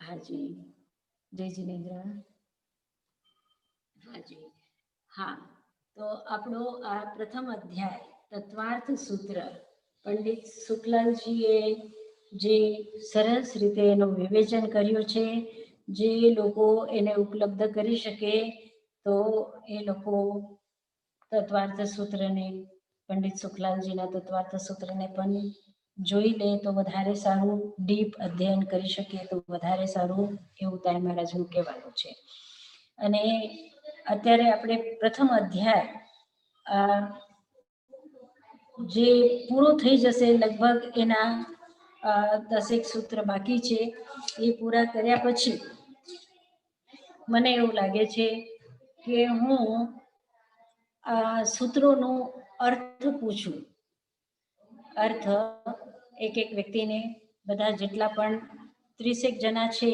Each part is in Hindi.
હાજી, જય જિનેન્દ્ર. હાજી, હા, તો આપણો આ પ્રથમ અધ્યાય તત્વાર્થ સૂત્ર પંડિત શુક્લાજીએ જે સરસ રીતે એનું વિવેચન કર્યું છે, જે લોકો એને ઉપલબ્ધ કરી શકે તો એ લોકો તત્વાર્થ સૂત્રને, પંડિત શુક્લાજીના તત્વાર્થ સૂત્રને પણ જોઈ લે તો વધારે સારું, ડીપ અધ્યયન કરી શકીએ તો વધારે સારું, એવું તાઈ મહારાજનું કહેવાનું છે. અને અત્યારે આપણે પ્રથમ અધ્યાય જે પૂરો થઈ જશે, લગભગ એના 10 સૂત્ર બાકી છે. એ પૂરા કર્યા પછી મને એવું લાગે છે કે હું આ સૂત્રોનો અર્થ પૂછું. અર્થ એક વ્યક્તિને, બધા જેટલા પણ 30 જણા છે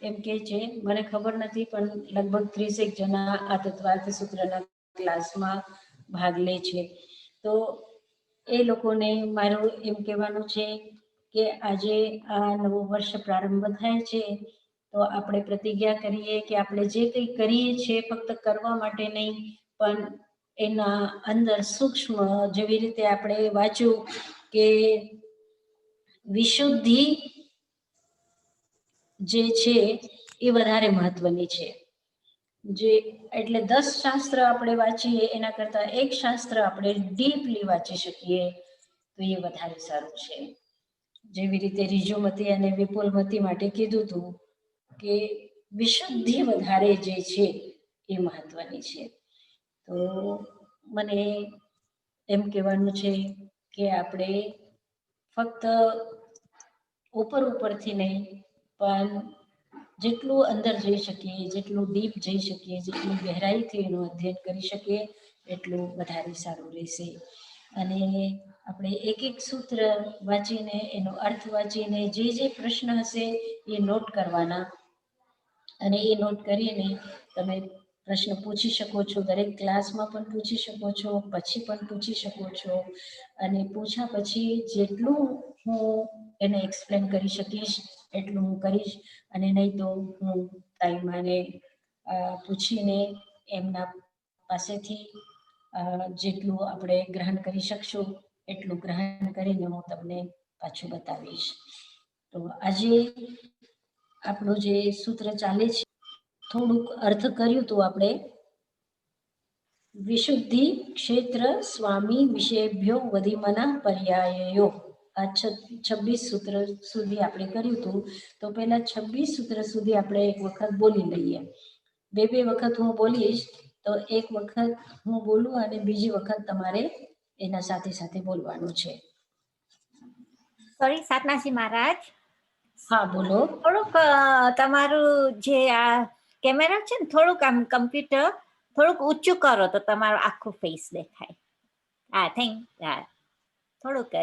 એમ કે છે, મને ખબર નથી, પણ લગભગ 30 જણા આ તત્વાર્થ સૂત્રના ક્લાસમાં ભાગ લે છે. તો એ લોકોને મારું એમ કહેવાનું છે કે આજે આ નવું વર્ષ પ્રારંભ થાય છે, તો આપણે પ્રતિજ્ઞા કરીએ કે આપણે જે કંઈ કરીએ છીએ ફક્ત કરવા માટે નહીં, પણ એના અંદર સૂક્ષ્મ, જેવી રીતે આપણે વાંચ્યું કે વિશુદ્ધિ જે છે એ વધારે મહત્વની છે. જે એટલે 10 શાસ્ત્ર આપણે વાંચીએ એના કરતાં એક શાસ્ત્ર આપણે ડીપલી વાંચી શકીએ તો એ વધારે સારું છે. જેવી રીતે રિજુમતી અને વિપુલમતી માટે કીધું હતું કે વિશુદ્ધિ વધારે જે છે એ મહત્વની છે. તો મને એમ કહેવાનું છે કે આપણે ફક્ત ઉપરથી નહીં, પણ જેટલું અંદર જઈ શકીએ, જેટલું ડીપ જઈ શકીએ, જેટલું ગહેરાઈથી એનું અધ્યયન કરી શકીએ એટલું વધારે સારું રહેશે. અને આપણે એક સૂત્ર વાંચીને, એનો અર્થ વાંચીને, જે પ્રશ્ન હશે એ નોટ કરવાના, અને એ નોટ કરીને તમે પ્રશ્ન પૂછી શકો છો. દરેક ક્લાસમાં પણ પૂછી શકો છો, પછી પણ પૂછી શકો છો. અને પૂછ્યા પછી જેટલું હું એને એક્સપ્લેન કરી શકીશ એટલું હું કરીશ, અને નહીં તો હું તાઈમાને પૂછીને એમના પાસેથી જેટલું આપણે ગ્રહણ કરી શકશું એટલું ગ્રહણ કરીને હું તમને પાછું બતાવીશ. તો આજે આપણું જે સૂત્ર ચાલે છે, થોડુંક અર્થ કર્યું હતું આપણે. વિશુદ્ધિ ક્ષેત્ર સ્વામી વિષેભ્યો વધિમના પર્યાયો, આ 26 સૂત્ર સુધી આપણે કર્યું હતું. તો પહેલા 26 સૂત્ર સુધી આપણે એક વખત બોલી લઈએ. બે વખત હું બોલીશ, તો એક વખત હું બોલું અને બીજી વખત તમારે એના સાથે સાથે બોલવાનું છે. સોરી સાતનાસી મહારાજ, હા બોલો. થોડુંક તમારું જે આ કેમેરા છે ને, થોડુંક આમ કમ્પ્યુટર થોડુંક ઊંચું કરો તો તમારું આખું ફેસ દેખાય. હા, થોડુંક જ.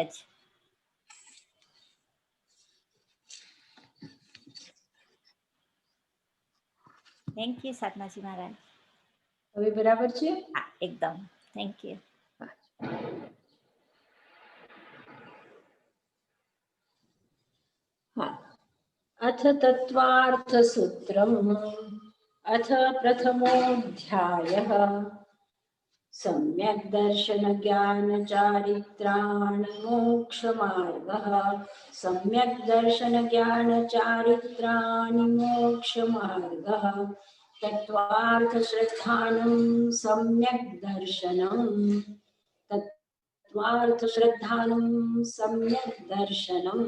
થેન્ક યુ સાતનાસી મહારાજ. હવે બરાબર છે? હા, એકદમ. Thank you. હા, અથ તત્વાર્થ સૂત્રમ અથ પ્રથમોऽધ્યાયઃ सम्यक् दर्शन ज्ञान चारित्राणि मोक्ष मार्गः सम्यक् दर्शन ज्ञान चारित्राणि मोक्ष मार्गः तत्त्वार्थ श्रद्धानं सम्यक् दर्शनम् तत्त्वार्थ श्रद्धानं सम्यक् दर्शनम्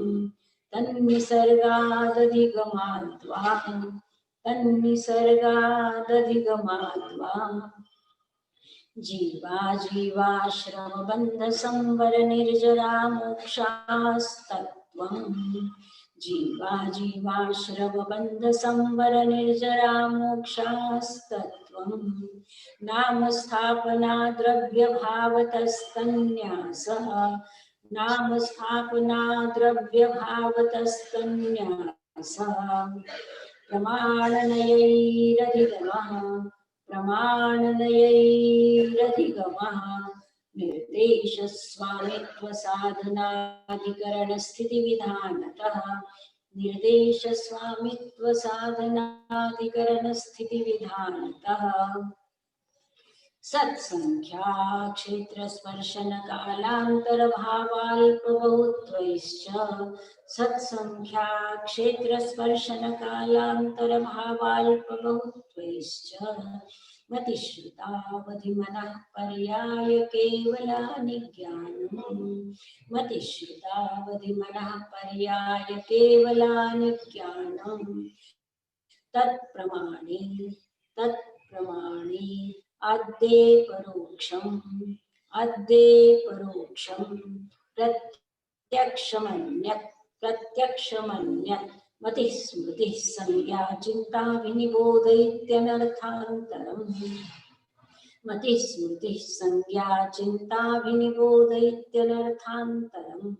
तन्निसर्गादधिगमाद्वा जीवाश्रम बंध संवर निर्जरा मोक्षास्तत्त्वम् जीवाश्रम बंध संवर निर्जरा मोक्षास्तत्त्वम् नाम स्थापना द्रव्य भावतस्तन्यासः नाम स्थापना द्रव्य भावतस्तन्यासः प्रमाणनयैरधिगमः निर्देश स्वामित्व साधनाधिकरण स्थिति विधानतः निर्देश स्वामित्व साधनाधिकरण स्थिति विधानतः सत्संख्या क्षेत्र स्पर्शन कालांतर भावाल्प बहुत्वैश्च सत्संख्या क्षेत्र स्पर्शन कालांतर भावाल्प बहुत्वैश्च मतिश्रुतावधिमनः पर्याय केवलानि ज्ञानम् मतिश्रुतावधिमनः पर्याय केवलानि ज्ञानम् तत्प्रमाणे अद्ये परोक्षम् प्रत्यक्षमन्यत् मतिः स्मृतिः संज्ञा चिन्ता विनिबोध इत्यनर्थान्तरम् मतिः स्मृतिः संज्ञा चिन्ता विनिबोध इत्यनर्थान्तरम्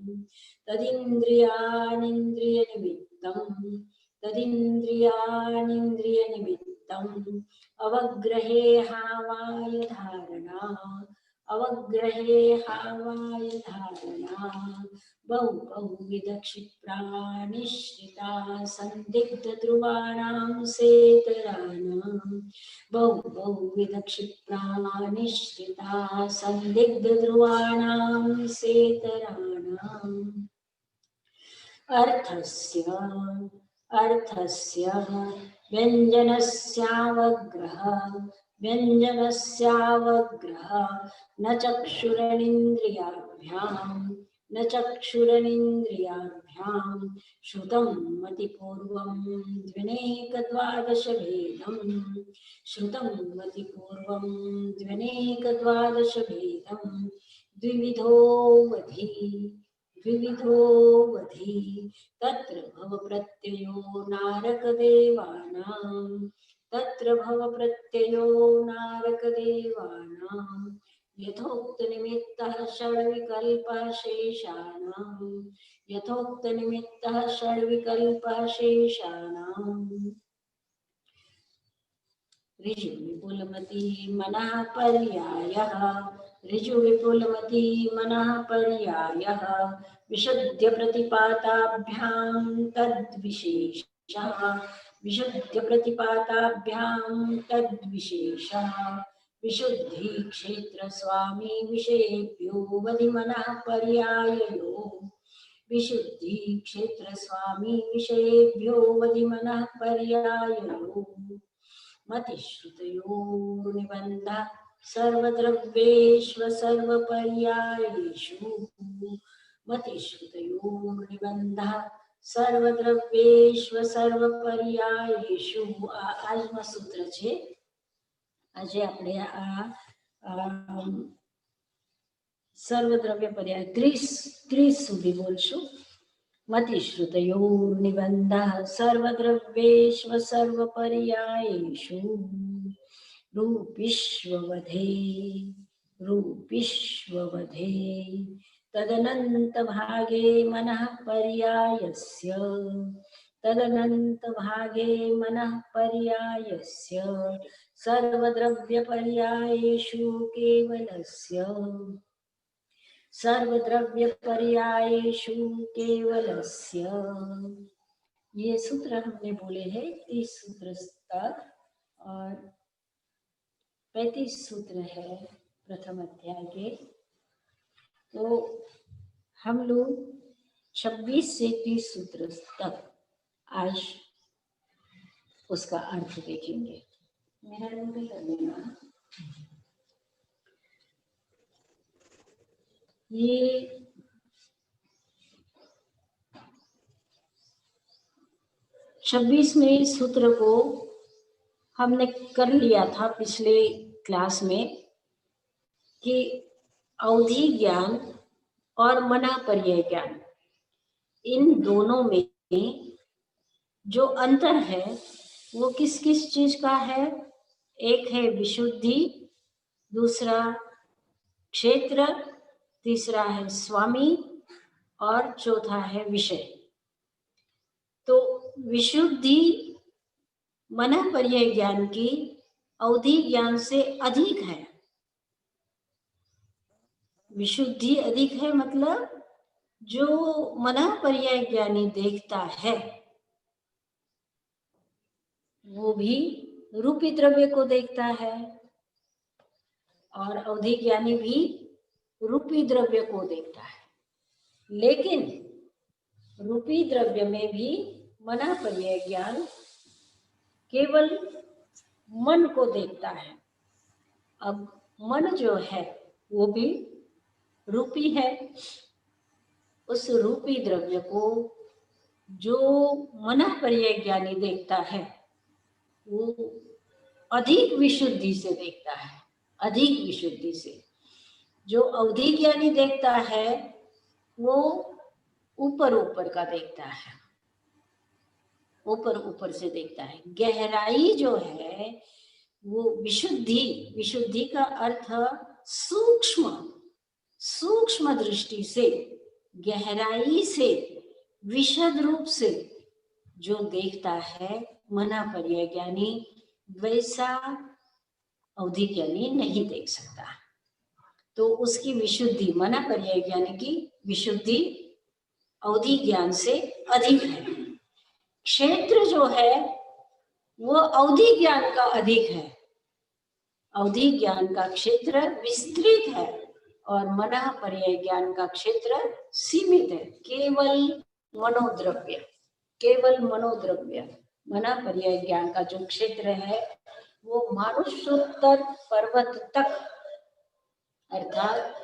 तदिन्द्रियाणीन्द्रियनिमित्तम् अवग्रहे हावाय धारणा बहुविध क्षिप्रानिश्रिता संदिग्ध ध्रुवाणां सेतराणां बहुविध क्षिप्रानिश्रिता संदिग्ध ध्रुवाणां सेतराणाम् अर्थस्य व्यञ्जनस्यावग्रह न चक्षुरनिन्द्रियाभ्यां श्रुतं मतिपूर्वं द्व्यनेकद्वादशभेदं द्विविधोऽवधि तत्र भवप्रत्ययो नारकदेवानां यथोक्तनिमित्तः षड्विकल्पः शेषाणाम् ऋजुविपुलमती मनः पर्यायः विशुद्ध प्रतिपाताभ्यां तद्विशेषः विशुद्धि क्षेत्र स्वामी विषयेभ्यो वधिमनः पर्याययो विशुद्धि क्षेत्र स्वामी विषयेभ्यो वधिमनः पर्याययो मतिश्रुतयोर्निबन्धः सर्वद्रव्येष्व सर्वपर्यायेषु આજનો સૂત્ર છે. આજે આપણે આ સર્વદ્રવ્ય પર્યાય 30 સુધી બોલશું. मतिश्रुतयोर्निबन्धः सर्वद्रव्येष्व सर्वपर्यायेषु रूपिष्ववधे तदनन्तभागे मनः पर्यायस्य सर्वद्रव्यपर्यायेषु केवलस्य ये सूत्र हमने बोले हैं 30 सूत्र तक और 35 सूत्र है प्रथम अध्याय के. तो हम लोग 26 से 30 सूत्र तक आज उसका अर्थ देखेंगे. मेरा नोट कर लेना. ये 26वें सूत्र को हमने कर लिया था पिछले क्लास में कि अवधि ज्ञान और मना पर्याय ज्ञान इन दोनों में जो अंतर है वो किस किस चीज का है. एक है विशुद्धि, दूसरा क्षेत्र, तीसरा है स्वामी और चौथा है विषय. तो विशुद्धि मन पर्याय ज्ञान की अवधि ज्ञान से अधिक है. विशुद्धि अधिक है मतलब जो मन पर्याय ज्ञानी देखता है वो भी रूपी द्रव्य को देखता है, और अवधि ज्ञानी भी रूपी द्रव्य को देखता है। लेकिन रूपी द्रव्य में भी मना पर्याय ज्ञान केवल मन को देखता है। अब मन जो है वो भी रूपी है। उस रूपी द्रव्य को जो मना पर्याय ज्ञानी देखता है वो अधिक विशुद्धि से देखता है, अधिक विशुद्धि से। जो अवधि ज्ञानी देखता है वो ऊपर ऊपर का देखता है, ऊपर ऊपर से देखता है। गहराई जो है वो विशुद्धि, विशुद्धि का अर्थ सूक्ष्म, सूक्ष्म दृष्टि से, गहराई से, विशद रूप से जो देखता है मना पर्याय ज्ञानी, वैसा अवधि ज्ञानी नहीं देख सकता। तो उसकी विशुद्धि, मना पर्याय ज्ञानी की विशुद्धि अवधि ज्ञान से अधिक है। क्षेत्र जो है वो अवधि ज्ञान का अधिक है। अवधि ज्ञान का क्षेत्र विस्तृत है और मना पर्याय ज्ञान का क्षेत्र सीमित है। केवल मनोद्रव्य, केवल मनोद्रव्य। मना पर्याय ज्ञान का जो क्षेत्र है वो मानुषोत्तर पर्वत तक, अर्थात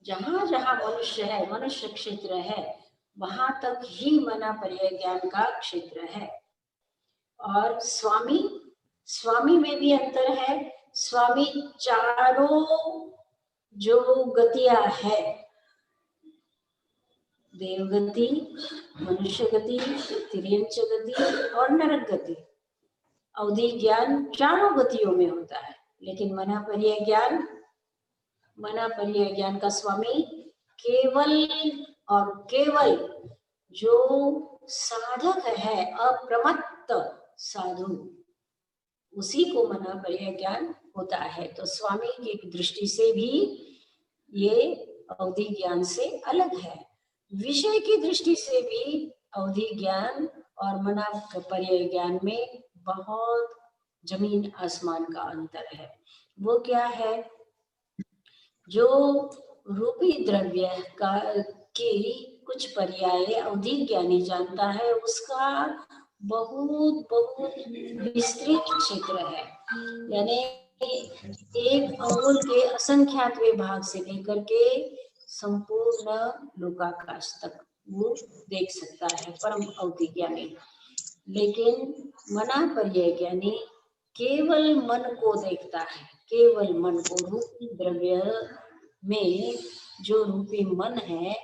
जहां जहां मनुष्य है, मनुष्य क्षेत्र है, वहां तक ही मना पर्याय ज्ञान का क्षेत्र है। और स्वामी, स्वामी में भी अंतर है। स्वामी चारों जो गतियां है, देवगति, मनुष्य गति, तिर्यंच गति और नरक गति, अवधि ज्ञान चारों गतियों में होता है। लेकिन मना पर्याय ज्ञान, मना पर्याय ज्ञान का स्वामी केवल और केवल जो साधक है, अप्रमत्त साधु, उसी को मना पर्याय ज्ञान होता है। तो स्वामी की दृष्टि से भी ये अवधि ज्ञान से अलग है। विषय की दृष्टि से भी अवधि ज्ञान और मना पर्याय ज्ञान में बहुत जमीन आसमान का अंतर है। वो क्या है? जो रूपी द्रव्य का की कुछ पर्याय अवधि ज्ञानी जानता है, उसका बहुत बहुत विस्तृत क्षेत्र है। यानी एक अंगुल के असंख्यातवें भाग से लेकर के संपूर्ण लोकाकाश तक वो देख सकता है परम अवधि ज्ञानी। लेकिन मना पर्याय ज्ञानी केवल मन को देखता है, केवल मन को। रूपी द्रव्य में जो रूपी मन है,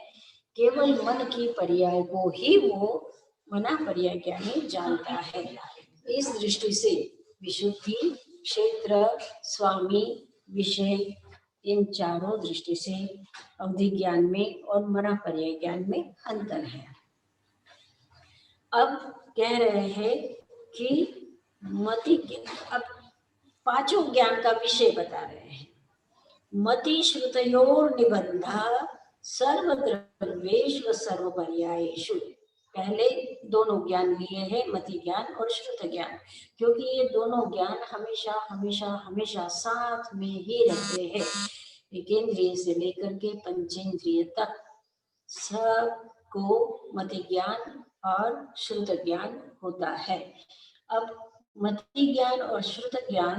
केवल मन की पर्याय को ही वो मना पर्याय ज्ञानी जानता है। इस दृष्टि से विशुद्धि, क्षेत्र, स्वामी, विषय, इन चारों दृष्टि से अवधि ज्ञान में और मना पर्याय ज्ञान में अंतर है। अब कह रहे हैं कि मति के, अब पांचों ज्ञान का विषय बता रहे हैं। मति श्रुतयोर निबंधा सर्वद्रव्येषु सर्वपर्यायेषु। पहले दोनों ज्ञान लिए हैं, मति ज्ञान और श्रुत ज्ञान, क्योंकि ये दोनों ज्ञान हमेशा हमेशा हमेशा साथ में ही रहते हैं। एकेंद्रिय से लेकर के पंचेंद्रिय तक सबको मति ज्ञान और श्रुत ज्ञान होता है। अब मति ज्ञान और श्रुत ज्ञान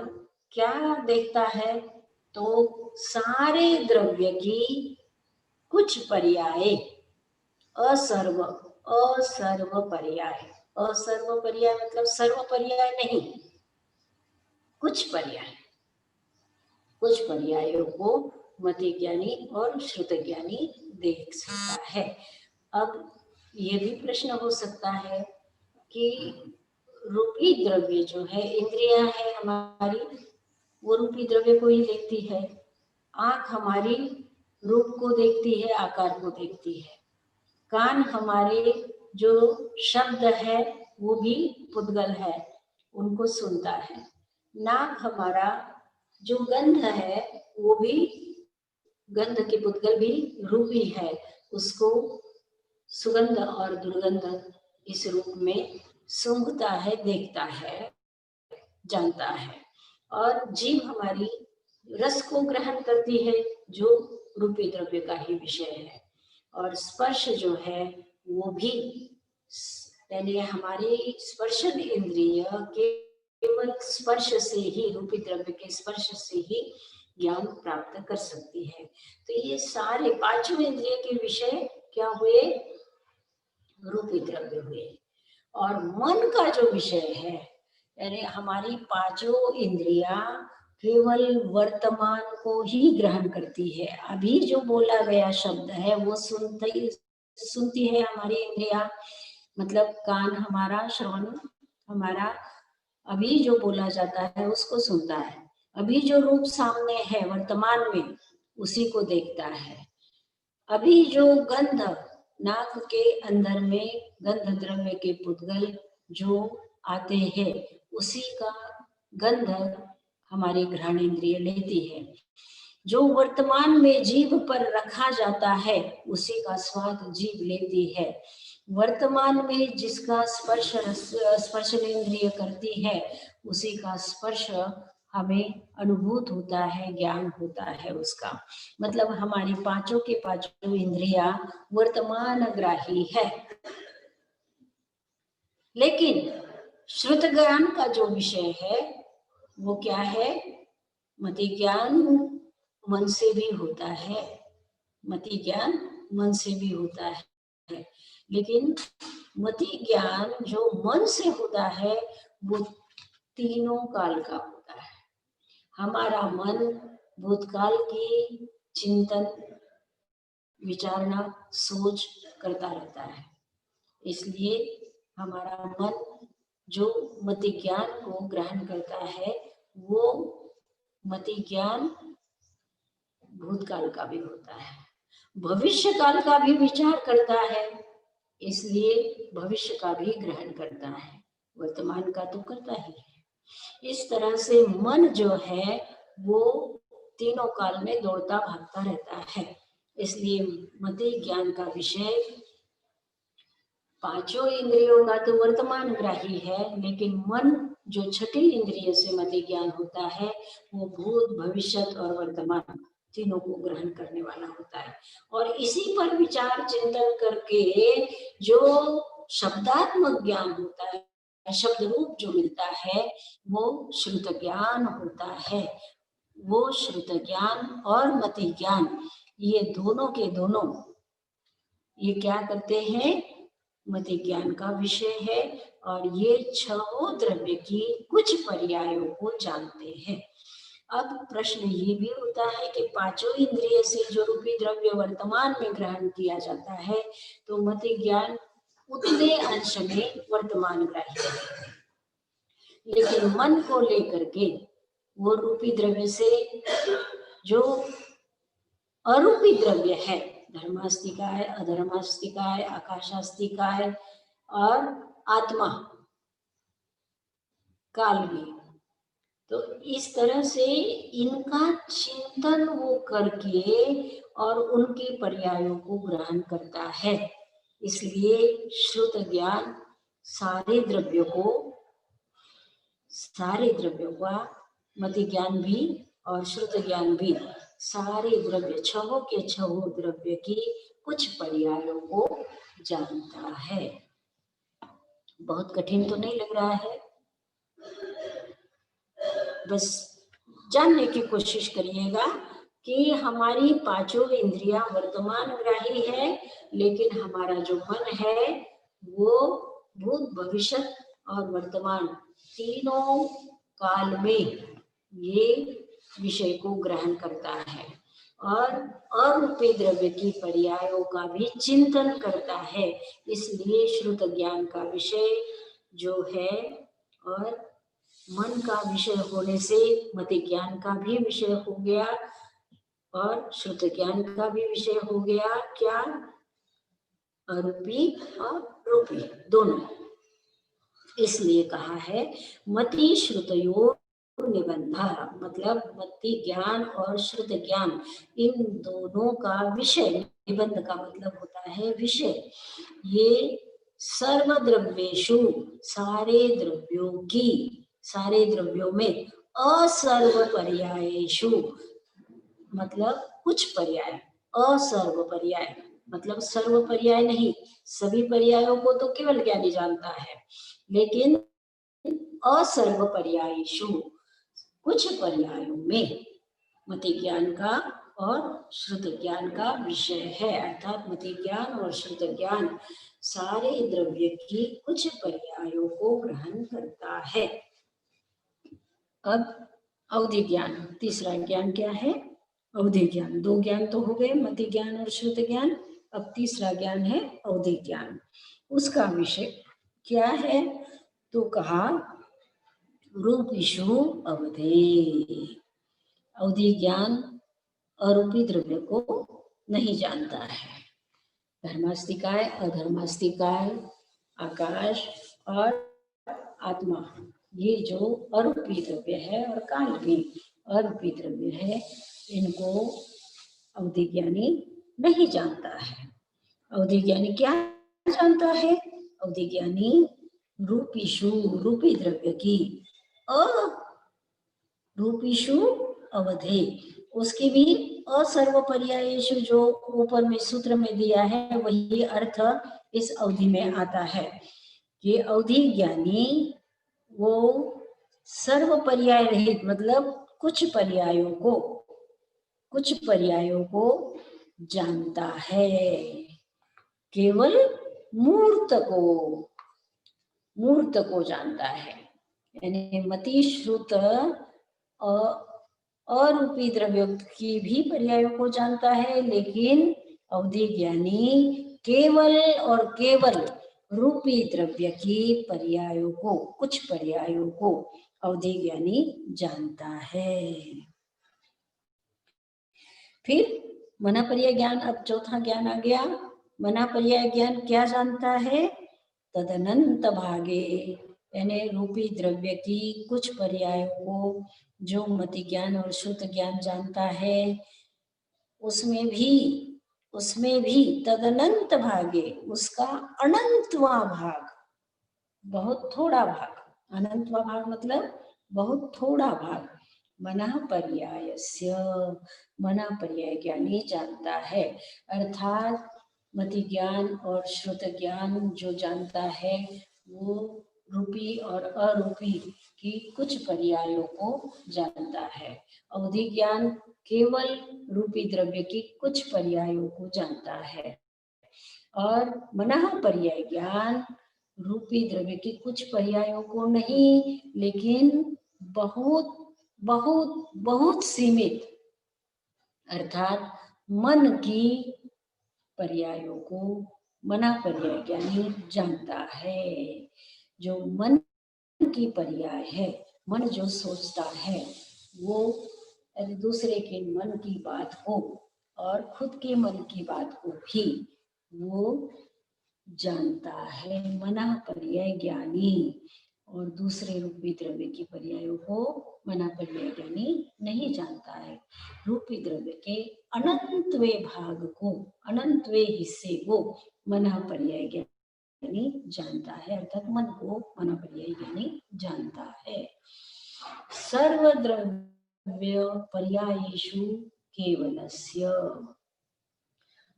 क्या देखता है? तो सारे द्रव्य की कुछ पर्याय, असर्व, असर्व पर्याय, असर्व पर्याय मतलब सर्व पर्याय नहीं, कुछ पर्याय, कुछ पर्यायों को मति ज्ञानी और श्रुत ज्ञानी देख सकता है। अब ये भी प्रश्न हो सकता है कि रूपी द्रव्य जो है, इंद्रियां है हमारी, वो रूपी द्रव्य को ही देखती है। आंख हमारी रूप को देखती है, आकार को देखती है। कान हमारे जो शब्द है वो भी पुद्गल है, उनको सुनता है। नाक हमारा जो गंध है वो भी, गंध के पुद्गल भी रूपी है, उसको सुगंध और दुर्गंध इस रूप में सूंघता है, देखता है। जानता है। और जीभ हमारी रस को ग्रहण करती है, जो रूपी द्रव्य का ही विषय है। और स्पर्श जो है वो भी, यानी हमारी स्पर्शन इंद्रिय केवल स्पर्श से ही, रूपी द्रव्य के स्पर्श से ही ज्ञान प्राप्त कर सकती है। तो ये सारे पांचों इंद्रिय के विषय क्या हुए? रूपी द्रव्य हुए। और मन का जो विषय है, यानी हमारी पांचों इंद्रियां केवल वर्तमान को ही ग्रहण करती है। अभी जो बोला गया शब्द है वो सुनती है हमारी इंद्रिया, मतलब कान हमारा, श्रवण हमारा अभी जो बोला जाता है उसको सुनता है। अभी जो रूप सामने है वर्तमान में उसी को देखता है। अभी जो गंध नाक के अंदर में गंध द्रव्य के पुद्गल जो आते हैं उसी का गंध हमारी घ्राण इंद्रिय लेती है। जो वर्तमान में जीभ पर रखा जाता है उसी का स्वाद जीभ लेती है। वर्तमान में जिसका स्पर्श इंद्रिय करती है उसी का स्पर्श हमें अनुभूत होता है, ज्ञान होता है उसका। मतलब हमारी पांचों के पांचों इंद्रिया वर्तमान ग्राही है। लेकिन श्रुत ज्ञान का जो विषय है वो क्या है? मति ज्ञान मन से भी होता है, मति ज्ञान मन से भी होता है। लेकिन मति ज्ञान जो मन से होता है वो तीनों काल का होता है। हमारा मन भूतकाल की चिंतन, विचारणा, सोच करता रहता है। इसलिए हमारा मन जो मति ज्ञान को ग्रहण करता है वो मति ज्ञान भूतकाल का भी होता है, भविष्य काल का भी विचार करता है, इसलिए भविष्य का भी ग्रहण करता है, वर्तमान का तो करता ही है। इस तरह से मन जो है वो तीनों काल में दौड़ता भागता रहता है। इसलिए मति ज्ञान का विषय पांचों इंद्रियों का तो वर्तमान ग्राही है, लेकिन मन जो छठी इंद्रिय से मति ज्ञान होता है वो भूत, भविष्य और वर्तमान तीनों को ग्रहण करने वाला होता है। और इसी पर विचार चिंतन करके जो शब्दात्मक ज्ञान होता है, शब्द रूप जो मिलता है वो श्रुत ज्ञान होता है। वो श्रुत ज्ञान और मति ज्ञान ये दोनों के दोनों ये क्या करते हैं? मति ज्ञान का विषय है। और ये छहों द्रव्य की कुछ पर्यायों को जानते हैं। अब प्रश्न ये भी होता है कि पांचों इंद्रिय से जो रूपी द्रव्य वर्तमान में ग्रहण किया जाता है तो मति ज्ञान उतने अंश में वर्तमान ग्राही है, लेकिन मन को लेकर के वो रूपी द्रव्य से जो अरूपी द्रव्य है, धर्मास्तिकाय, अधर्मास्तिकाय, आकाशास्तिकाय और आत्मा काल भी, तो इस तरह से इनका चिंतन वो करके और उनके पर्यायों को ग्रहण करता है। इसलिए श्रुत ज्ञान सारे द्रव्यों का, मति ज्ञान भी और श्रुत ज्ञान भी सारे द्रव्य, छहों के छहों द्रव्य की कुछ पर्यायों को जानता है। बहुत कठिन तो नहीं लग रहा है? बस जानने की कोशिश करिएगा कि हमारी पांचों इंद्रियां वर्तमान ग्राही है, लेकिन हमारा जो मन है वो भूत, भविष्य और वर्तमान तीनों काल में ये विषय को ग्रहण करता है और अरूपी द्रव्य की पर्यायों का भी चिंतन करता है। इसलिए श्रुत ज्ञान का विषय जो है और मन का विषय होने से मति ज्ञान का भी विषय हो गया और श्रुत ज्ञान का भी विषय हो गया। क्या? अरूपी और रूपी दोनों। इसलिए कहा है मति श्रुतयो निबंधा, मतलब मति ज्ञान और श्रुत ज्ञान इन दोनों का विषय, निबंध का मतलब होता है विषय। ये सर्वद्रव्येषु सारे द्रव्यों की सारे द्रव्यों में असर्वपर्यायेषु मतलब कुछ पर्याय, असर्वपर्याय मतलब सर्व पर्याय नहीं, सभी पर्यायों को तो केवल ज्ञानी जानता है, लेकिन असर्वपर्यायेषु कुछ पर्यायों में मति ज्ञान का और श्रुत ज्ञान का विषय है। अर्थात मति ज्ञान और श्रुत ज्ञान सारे द्रव्य की कुछ पर्यायों को ग्रहण करता है। अब अवधि ज्ञान, तीसरा ज्ञान क्या है? अवधि ज्ञान। दो ज्ञान तो हो गए, मति ज्ञान और श्रुत ज्ञान। अब तीसरा ज्ञान है अवधि ज्ञान। उसका विषय क्या है? तो कहा रूपिषु अवधे। अवधि ज्ञान अरूपी द्रव्य को नहीं जानता है। धर्मास्तिकाय, अधर्मास्तिकाय, आकाश और आत्मा, ये जो अरूपी द्रव्य है और काल भी अरूपी द्रव्य है, इनको अवधि ज्ञानी नहीं जानता है। अवधि ज्ञानी क्या जानता है? अवधि ज्ञानी रूपीषु रूपी द्रव्य की रूपीषु अवधे, उसके भी असर्वपर्यायेषु जो ऊपर में सूत्र में दिया है वही अर्थ इस अवधि में आता है कि अवधि ज्ञानी वो सर्व पर्याय रहित मतलब कुछ पर्यायों को जानता है, केवल मूर्त को जानता है। यानी मति श्रुत अरूपी द्रव्यों की भी पर्यायों को जानता है, लेकिन अवधि ज्ञानी केवल और केवल रूपी द्रव्य की पर्यायों को, कुछ पर्यायों को अवधि ज्ञानी जानता है। फिर मना पर्याय ज्ञान, अब चौथा ज्ञान आ गया। मना पर्याय ज्ञान क्या जानता है? तदनंत भागे, यानी रूपी द्रव्य की कुछ पर्यायों को जो मति ज्ञान और श्रुत ज्ञान जानता है, उसमें भी तदनंत भागे, उसका अनंतवां भाग, बहुत थोड़ा भाग, अनंतवां भाग मतलब बहुत थोड़ा भाग, मना पर्यायस्य, मना पर्याय ज्ञानी जानता है। अर्थात मति ज्ञान और श्रुत ज्ञान जो जानता है वो रूपी और अरूपी की कुछ पर्यायों को जानता है। अवधि ज्ञान केवल रूपी द्रव्य की कुछ पर्यायों को जानता है, और मना पर्याय ज्ञान रूपी द्रव्य की कुछ पर्यायों को नहीं, लेकिन बहुत बहुत बहुत सीमित, अर्थात मन की पर्यायों को मना पर्याय ज्ञानी जानता है। जो मन की पर्याय है, मन जो सोचता है वो दूसरे के मन की बात को और खुद के मन की बात को भी वो जानता है मना पर्याय ज्ञानी, और दूसरे रूपी द्रव्य की पर्यायों को मना पर्याय ज्ञानी नहीं जानता है। रूपी द्रव्य के अनंतवें भाग को, अनंतवें हिस्से को मना पर्याय ज्ञानी जानता है, अर्थात मन को मना पर्याय ज्ञानी जानता है। सर्वद्रव्य पर्यायेषु केवलस्य,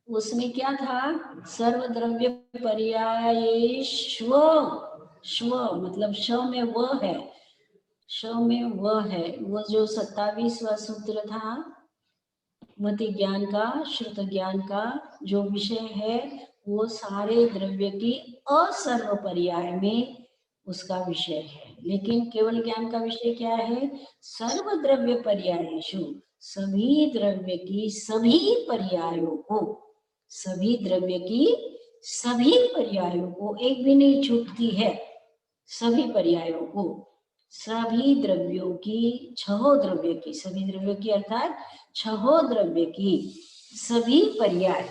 उसमें क्या था? सर्वद्रव्य पर्यायेष्व, स्व मतलब श में वह है, श में वह है, वो जो 27वां सूत्र था मति ज्ञान का, श्रुत ज्ञान का जो विषय है वो सारे द्रव्य की असर्व पर्याय में उसका विषय है, लेकिन केवल ज्ञान का विषय क्या है? सर्वद्रव्य पर्यायेषु, सभी द्रव्य की सभी पर्यायों को, सभी द्रव्य की सभी पर्यायों को, एक भी नहीं छूटती है, सभी पर्यायों को, सभी द्रव्यों की, छहों द्रव्य की, सभी द्रव्यों की अर्थात छहों द्रव्य की सभी पर्याय,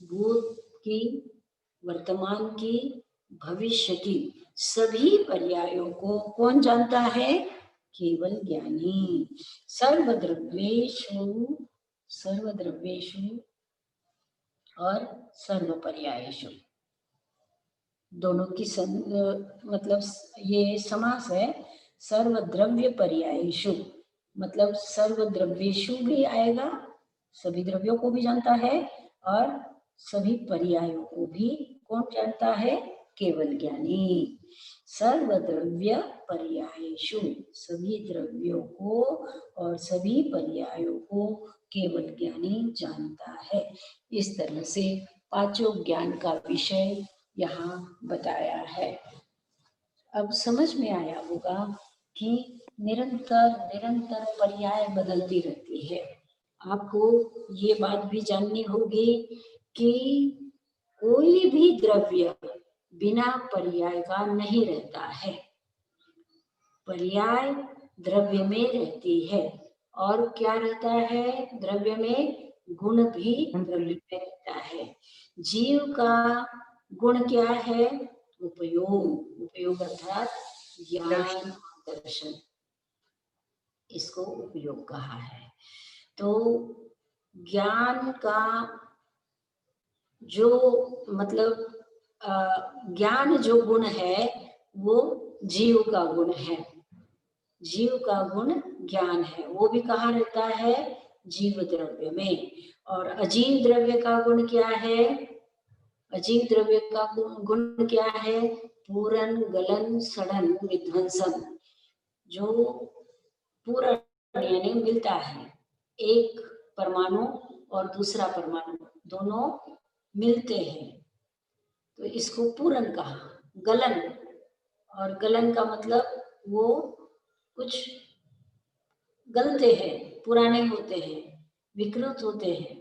भूत की, वर्तमान की, भविष्य की सभी पर्यायों को कौन जानता है? केवल ज्ञानी। सर्वद्रव्येषु, सर्वद्रव्येषु और सर्वपर्यायेषु दोनों की मतलब ये समास है, सर्वद्रव्य पर्यायेषु, मतलब सर्वद्रव्येषु भी आएगा, सभी द्रव्यों को भी जानता है, और सभी पर्यायों को भी कौन जानता है? केवल ज्ञानी। सर्वद्रव्य पर्यायेषु, सभी द्रव्यों को और सभी पर्यायों को केवल ज्ञानी जानता है। इस तरह से पांचों ज्ञान का विषय यहाँ बताया है। अब समझ में आया होगा कि निरंतर निरंतर पर्याय बदलती रहती है। आपको ये बात भी जाननी होगी कि कोई भी द्रव्य बिना पर्याय का नहीं रहता है। पर्याय द्रव्य में रहती है, और क्या रहता है द्रव्य में? गुण भी द्रव्य में रहता है। जीव का गुण क्या है? उपयोग। उपयोग अर्थात ज्ञान, दर्शन, इसको उपयोग कहा है। तो ज्ञान का जो मतलब ज्ञान जो गुण है वो जीव का गुण है। जीव का गुण ज्ञान है, वो भी कहाँ रहता है? जीव द्रव्य में। और अजीव द्रव्य का गुण क्या है? अजीव द्रव्य का गुण क्या है? पूरन, गलन, सड़न, विध्वंसन। जो पूरन यानी मिलता है, एक परमाणु और दूसरा परमाणु दोनों मिलते हैं तो इसको पूरन कहा। गलन, और गलन का मतलब वो कुछ गलते हैं, पुराने होते हैं, विकृत होते हैं,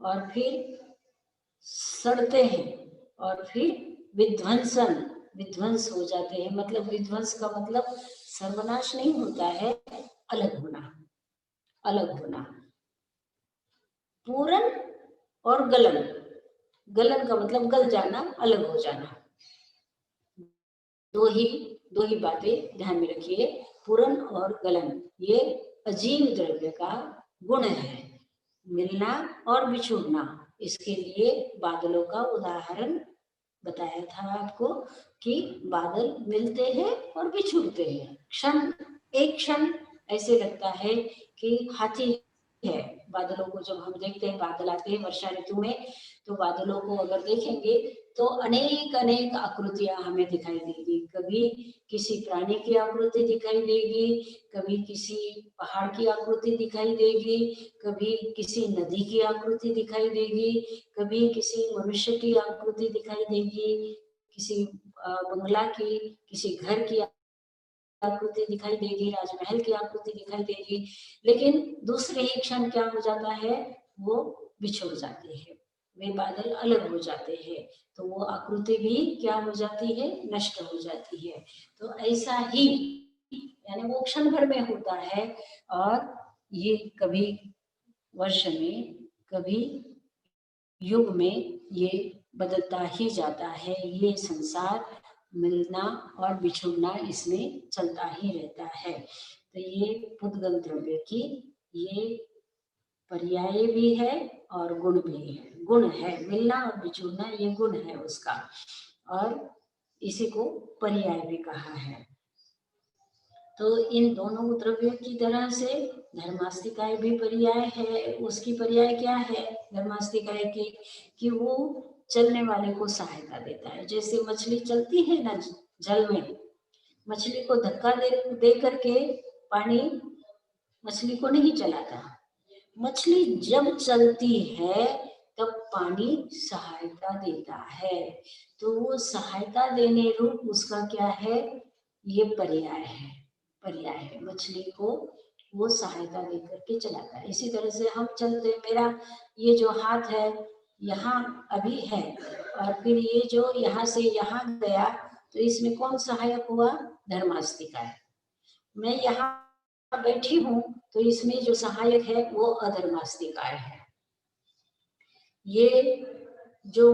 और फिर सड़ते हैं, और फिर विध्वंसन, विध्वंस हो जाते हैं। मतलब विध्वंस का मतलब सर्वनाश नहीं होता है, अलग होना, अलग होना। पूरन और गलन, गलन का मतलब गल जाना, अलग हो जाना। दो ही बातें ध्यान में रखिए, पूरन और गलन, ये अजीव द्रव्य का गुण है, मिलना और बिछुड़ना। इसके लिए बादलों का उदाहरण बताया था आपको कि बादल मिलते हैं और बिछुड़ते हैं। क्षण, एक क्षण ऐसे लगता है कि हाथी है। बादलों को जब हम देखते हैं, बादल आते हैं वर्षा ऋतु में, तो बादलों को अगर देखेंगे तो अनेक अनेक आकृतियां हमें दिखाई देगी। कभी किसी प्राणी की आकृति दिखाई देगी, कभी किसी पहाड़ की आकृति दिखाई देगी, कभी किसी नदी की आकृति दिखाई देगी, कभी किसी मनुष्य की आकृति दिखाई देगी, किसी बंगला की, किसी घर की आकृति दिखाई देगी, राजमहल की आकृति दिखाई देगी। लेकिन दूसरे ही क्षण क्या हो जाता है? वो बिछुड़ जाते हैं, वे बादल अलग हो जाते हैं, तो वो आकृति भी क्या हो जाती है? नष्ट हो जाती है। तो ऐसा ही यानी वो क्षण भर में होता है, और ये कभी वर्ष में, कभी युग में ये बदलता ही जाता है। ये संसार मिलना और बिछुड़ना इसमें चलता ही रहता है। तो ये पुद्गल द्रव्य की ये पर्याय भी है और गुण भी है। गुण है मिलना और बिछुड़ना, ये गुण है उसका, और इसी को पर्याय भी कहा है। तो इन दोनों द्रव्यों की तरह से धर्मास्तिकाय भी पर्याय है। उसकी पर्याय क्या है धर्मास्तिकाय की? कि वो चलने वाले को सहायता देता है। जैसे मछली चलती है ना जल में, मछली को धक्का दे करके पानी मछली को नहीं चलाता। मछली जब चलती है तब पानी सहायता देता है। तो वो सहायता देने रूप उसका क्या है? ये पर्याय है। पर्याय है, मछली को वो सहायता देकर के चलाता है। इसी तरह से हम चलते, मेरा ये जो हाथ है यहाँ अभी है, और फिर ये जो यहाँ से यहाँ गया, तो इसमें कौन सहायक हुआ? धर्मास्तिकाय। मैं यहाँ बैठी हूँ तो इसमें जो सहायक है वो अधर्मास्तिकाय है। ये जो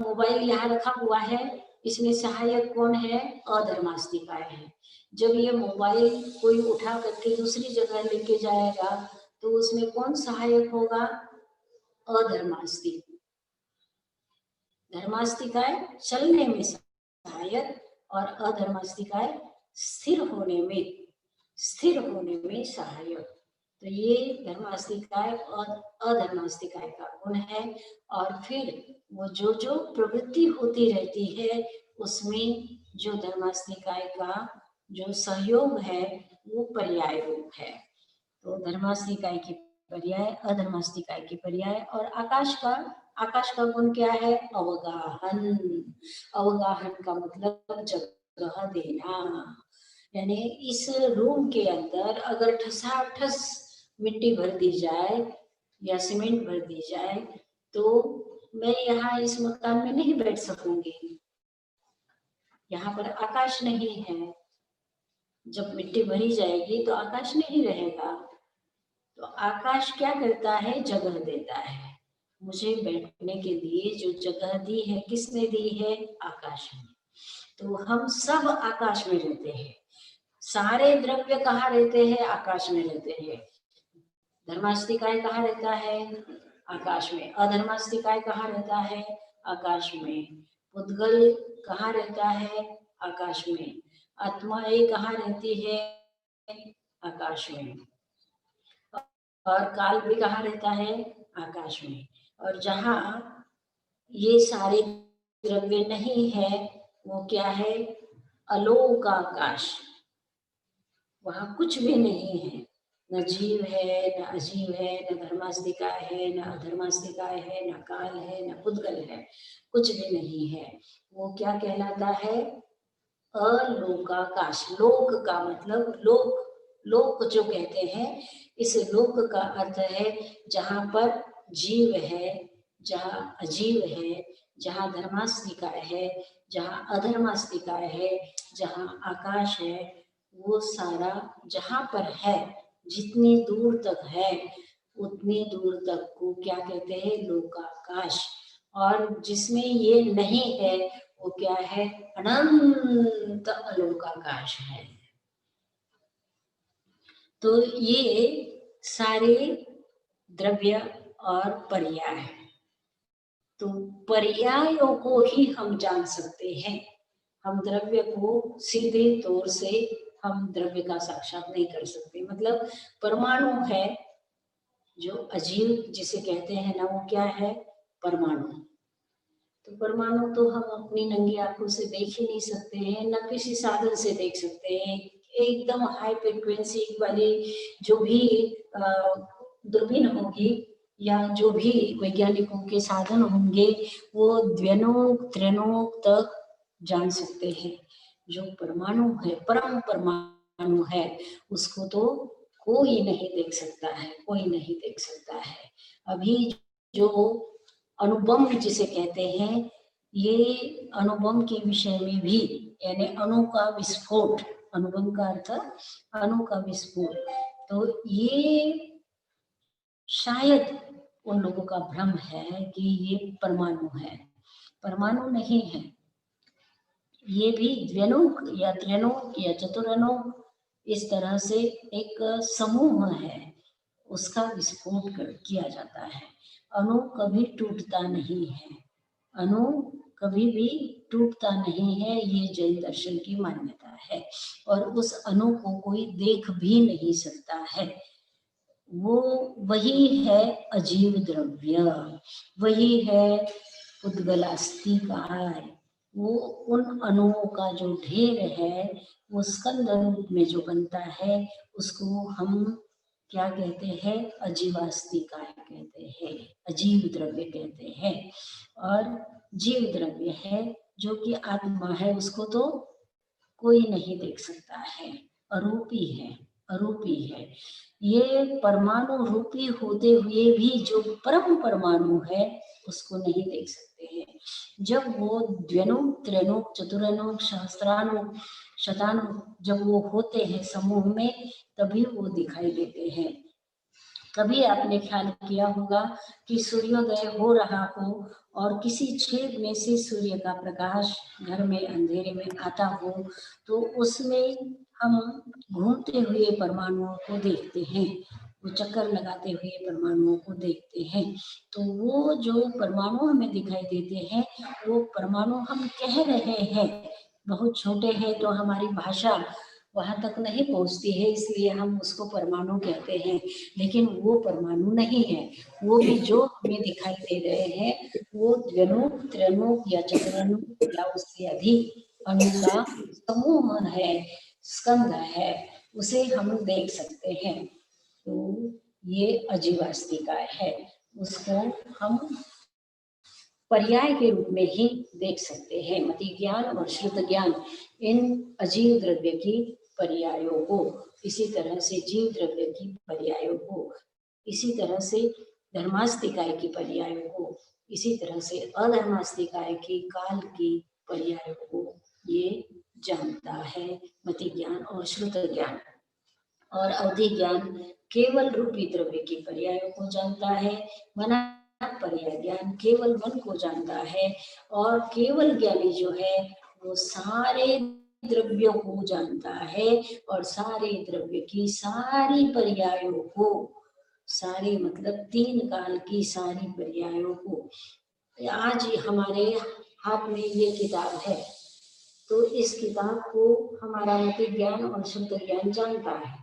मोबाइल यहाँ रखा हुआ है, इसमें सहायक कौन है? अधर्मास्तिकाय है। जब ये मोबाइल कोई उठा करके दूसरी जगह लेके जाएगा तो उसमें कौन सहायक होगा? अधर्मास्तिक। धर्मास्तिकाय चलने में सहायक और अधर्मास्तिकाय स्थिर होने में स्थिर होने में सहायक। तो ये धर्मास्तिकाय और अधर्मास्तिकाय का गुण है। और फिर वो जो जो प्रवृत्ति होती रहती है उसमें जो धर्मास्तिकाय का जो सहयोग है वो पर्याय रूप है। तो धर्मास्तिकाय की पर्याय, अधर्मास्तिकाय की पर्याय। और आकाश का गुण क्या है? अवगाहन। अवगाहन का मतलब जगह देना। यानी इस रूम के अंदर अगर ठसाठस मिट्टी भर दी जाए या सीमेंट भर दी जाए तो मैं यहाँ इस मकान में नहीं बैठ सकूंगी। यहाँ पर आकाश नहीं है। जब मिट्टी भरी जाएगी तो आकाश नहीं रहेगा। तो आकाश क्या करता है? जगह देता है। मुझे बैठने के लिए जो जगह दी है किसने दी है? आकाश ने। तो हम सब आकाश में रहते हैं। सारे द्रव्य कहाँ रहते हैं? आकाश में रहते हैं। धर्मास्तिकाय कहाँ रहता है? आकाश में। अधर्मास्तिकाय कहाँ रहता है? आकाश में। पुद्गल कहाँ रहता है? आकाश में। आत्मा एक कहाँ रहती है? आकाश में। और काल भी कहाँ रहता है? आकाश में। और जहाँ ये सारे द्रव्य नहीं है वो क्या है? अलोक आकाश। वहां कुछ भी नहीं है। न जीव है, न अजीव है, न धर्मास्तिकाय है, न अधर्मास्तिकाय है, न काल है, न पुद्गल है। कुछ भी नहीं है। वो क्या कहलाता है? अलोकाकाश। लोक का मतलब लोक, लोक जो कहते हैं, इस लोक का अर्थ है जहाँ पर जीव है, जहाँ अजीव है, जहाँ धर्मास्तिकाय है, जहाँ अधर्मास्तिकाय है, जहाँ आकाश है, वो सारा जहाँ पर है, जितनी दूर तक है उतनी दूर तक को क्या कहते हैं? लोकाकाश। और जिसमें ये नहीं है वो क्या है? अनंत अलोकाकाश है। तो ये सारे द्रव्य और पर्याय। तो पर्यायों को ही हम जान सकते हैं। हम द्रव्य को सीधे तौर से हम द्रव्य का साक्षात नहीं कर सकते। मतलब परमाणु है जो अजीव जिसे कहते हैं ना, वो क्या है? परमाणु। तो परमाणु तो हम अपनी नंगी आंखों से देख ही नहीं सकते हैं, न किसी साधन से देख सकते हैं। एकदम हाई फ्रिक्वेंसी वाली जो भी दूरबीन होगी या जो भी वैज्ञानिकों के साधन होंगे वो द्व्यनोक त्रिनोक तक जान सकते हैं। जो परमाणु है, परम परमाणु है, उसको तो कोई नहीं देख सकता है, कोई नहीं देख सकता है। अभी जो अणुबम जिसे कहते हैं, ये अणुबम के विषय में भी, यानी अणु का विस्फोट, अणुबम का अर्थ अणु का विस्फोट। तो ये शायद उन लोगों का भ्रम है कि ये परमाणु है। परमाणु नहीं है। ये भी द्व्यनोक या त्रिनोक या चतुरनोक इस तरह से एक समूह है, उसका विस्फोट किया जाता है। अणु कभी टूटता नहीं है। अणु कभी भी टूटता नहीं है, ये जैन दर्शन की मान्यता है। और उस अणु को कोई देख भी नहीं सकता है। वो वही है अजीव द्रव्य, वही है उद्गलास्तिकाय। वो उन अणुओं का जो ढेर है वो स्कंद रूप में जो बनता है उसको हम क्या कहते हैं? अजीवास्तिकाय कहते हैं, अजीव द्रव्य कहते हैं। और जीव द्रव्य है जो कि आत्मा है, उसको तो कोई नहीं देख सकता है, अरूपी है, अरूपी है। ये परमाणु रूपी होते हुए भी जो परम परमाणु है उसको नहीं देख सकते हैं। जब वो द्व्यनोक त्रिनोक चतुरनोक सहस्त्रानोक शतानोक जब वो होते हैं समूह में, तभी वो दिखाई देते हैं। कभी आपने ख्याल किया होगा कि सूर्योदय हो रहा हो और किसी छेद में से सूर्य का प्रकाश घर में अंधेरे में आता हो, तो उसमें हम घूमते हुए परमाणुओं को देखते हैं, वो चक्कर लगाते हुए परमाणुओं को देखते हैं। तो वो जो परमाणु हमें दिखाई देते हैं वो परमाणु हम कह रहे हैं बहुत छोटे हैं, तो हमारी भाषा वहां तक नहीं पहुंचती है, इसलिए हम उसको परमाणु कहते हैं। लेकिन वो परमाणु नहीं है, वो भी जो हमें दिखाई दे रहे हैं वो द्व्यणु, त्रिअणु या चतुरणु या उससे अधिक अणु का समूह है, स्कंध है, उसे हम देख सकते हैं। तो ये अजीवास्तिका है, उसको हम पर्याय के रूप में ही देख सकते हैं। मति ज्ञान और श्रुत ज्ञान इन अजीव द्रव्य की पर्यायों को, इसी तरह से जीव द्रव्य की पर्यायों को, इसी तरह से धर्मास्तिकाय की पर्यायों को, इसी तरह से अधर्मास्तिकाय की काल की पर्यायों को ये जानता है मति ज्ञान और श्रुत ज्ञान। और अवधि ज्ञान केवल रूपी द्रव्य की पर्यायों को जानता है। मना पर्याय ज्ञान केवल मन को जानता है। और केवल ज्ञानी जो है वो सारे द्रव्यों को जानता है और सारे द्रव्य की सारी पर्यायों को, सारे मतलब तीन काल की सारी पर्यायों को। आज हमारे हाथ में ये किताब है, तो इस किताब को हमारा मति ज्ञान और शुद्ध ज्ञान जानता है।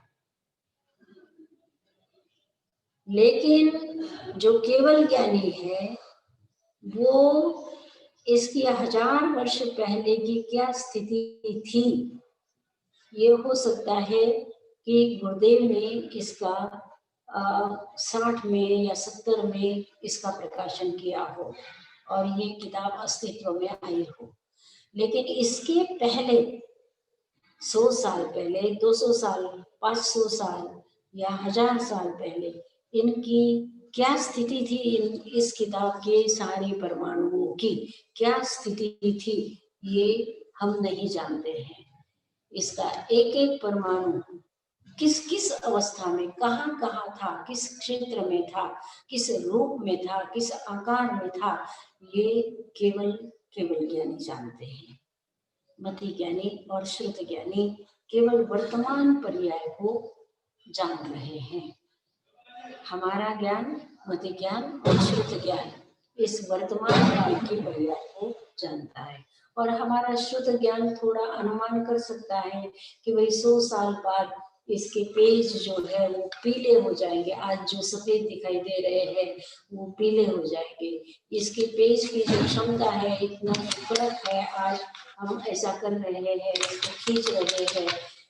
लेकिन जो केवल ज्ञानी है वो इसकी 1000 वर्ष पहले की क्या स्थिति थी, ये हो सकता है कि गुरुदेव ने इसका 60 में या 70 में इसका प्रकाशन किया हो और ये किताब अस्तित्व में आई हो। लेकिन इसके पहले 100 साल पहले, 200 साल, 500 साल या 1000 साल पहले इनकी क्या स्थिति थी, इस किताब के सारे परमाणुओं की क्या स्थिति थी, ये हम नहीं जानते हैं। इसका एक एक परमाणु किस किस अवस्था में कहाँ कहाँ था, किस क्षेत्र में था, किस रूप में था, किस आकार में था, ये केवल केवल ज्ञानी जानते हैं। मति ज्ञानी और श्रुत ज्ञानी केवल वर्तमान पर्याय को जान रहे हैं। हमारा ज्ञान मति ज्ञान और श्रुत ज्ञान इस वर्तमान काल की पर्याय को जानता है। और हमारा श्रुत ज्ञान थोड़ा अनुमान कर सकता है कि भाई 100 साल बाद इसके पेज जो है वो पीले हो जाएंगे। आज जो सफेद दिखाई दे रहे हैं वो पीले हो जाएंगे। इसके पेज की जो क्षमता है इतना फर्क है, आज हम ऐसा कर रहे हैं, इसको खींच रहे हैं,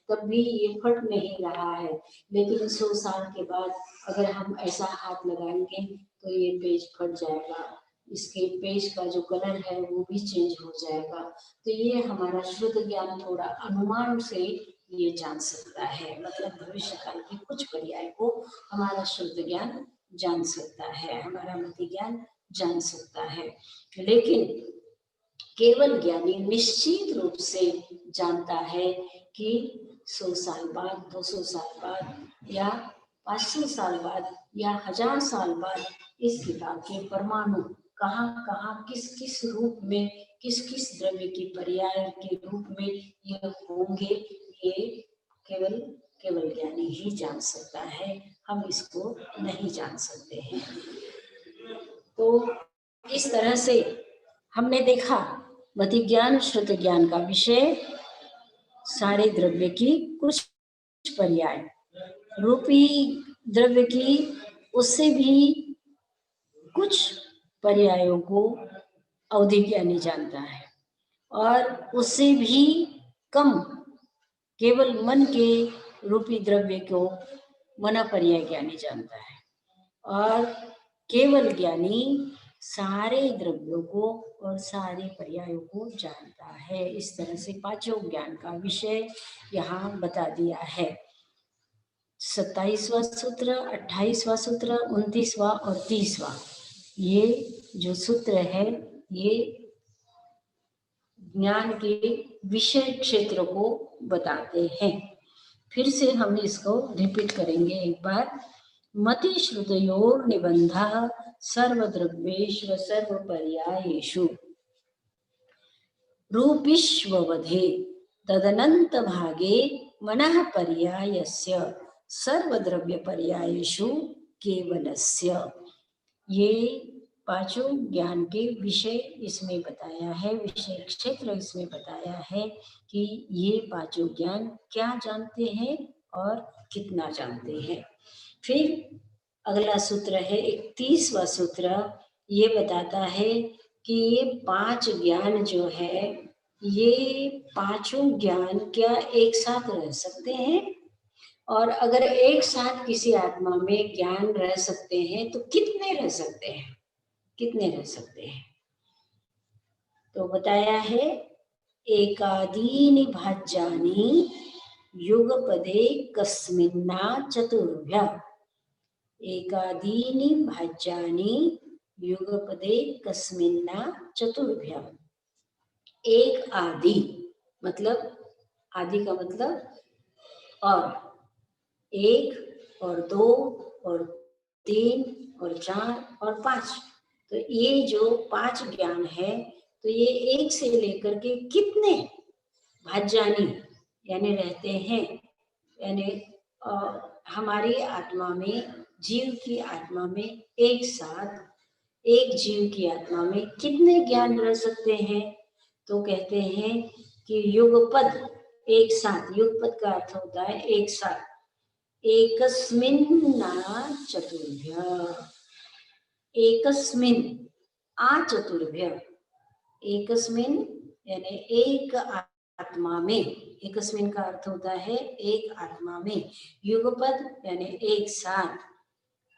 तब भी ये फट नहीं रहा है। लेकिन 100 साल के बाद अगर हम ऐसा हाथ लगाएंगे तो ये पेज फट जाएगा, इसके पेज का जो कलर है वो भी चेंज हो जाएगा। तो ये हमारा शुद्ध ज्ञान थोड़ा अनुमान से ये जान सकता है, मतलब भविष्य काल की कुछ पर्याय को हमारा शुद्ध ज्ञान जान सकता है, हमारा मति ज्ञान जान सकता है। लेकिन केवल ज्ञानी निश्चित रूप से जानता है कि 100 साल बाद, 200 साल बाद या 500 साल बाद या 1000 साल बाद इस किताब के परमाणु कहाँ कहाँ किस किस रूप में, किस किस द्रव्य की पर्याय के रूप में ये होंगे, ये केवल केवल ज्ञानी ही जान सकता है, हम इसको नहीं जान सकते हैं। तो इस तरह से हमने देखा मति ज्ञान श्रुत ज्ञान का विषय सारे द्रव्य की कुछ पर्याय, रूपी द्रव्य की उससे भी कुछ पर्यायों को अवधि ज्ञानी जानता है, और उससे भी कम केवल मन के रूपी द्रव्य को मना पर्याय ज्ञानी जानता है। और केवल ज्ञानी सारे द्रव्यों को और सारे पर्यायों को जानता है। इस तरह से पांचों ज्ञान का विषय यहाँ बता दिया है। 27वां सूत्र, 28वां सूत्र, 29वां और 30वां, ये जो सूत्र है ये ज्ञान के विषय क्षेत्र को बताते हैं। फिर से हम इसको रिपीट करेंगे एक बार। मति श्रुतयोर निबंधः सर्वद्रव्येषु सर्वपर्यायेषु रूपिष्ववधे तदनंत भागे मनः पर्यायस्य सर्वद्रव्य पर्यायेषु केवलस्य। ये पांचों ज्ञान के विषय इसमें बताया है, विषय क्षेत्र इसमें बताया है कि ये पांचों ज्ञान क्या जानते हैं और कितना जानते हैं। फिर अगला सूत्र है 31वां सूत्र, ये बताता है कि ये पांच ज्ञान जो है, ये पांचों ज्ञान क्या एक साथ रह सकते हैं, और अगर एक साथ किसी आत्मा में ज्ञान रह सकते हैं तो कितने रह सकते हैं, कितने रह सकते हैं। तो बताया है एकादीनि भाज्यानि युगपदे कस्मिन्ना चतुर्भ्य, एकादीनि भाज्यानि युगपदे कस्मिन्ना चतुर्भ्य। एक आदि मतलब, आदि का मतलब और, एक और दो और तीन और चार और पांच, तो ये जो पांच ज्ञान है, तो ये एक से लेकर के कितने भाज्यानी यानी रहते हैं, यानी हमारी आत्मा में, जीव की आत्मा में एक साथ, एक जीव की आत्मा में कितने ज्ञान रह सकते हैं। तो कहते हैं कि युगपद, एक साथ, युगपद का अर्थ होता है एक साथ, एकस्मिन्ना चतुर्भ्य, एकस्मिन् आ चतुर्भ्य, एकस्मिन् यानी एक आत्मा में, एकस्मिन् का अर्थ होता है एक आत्मा में, युगपद यानी एक साथ,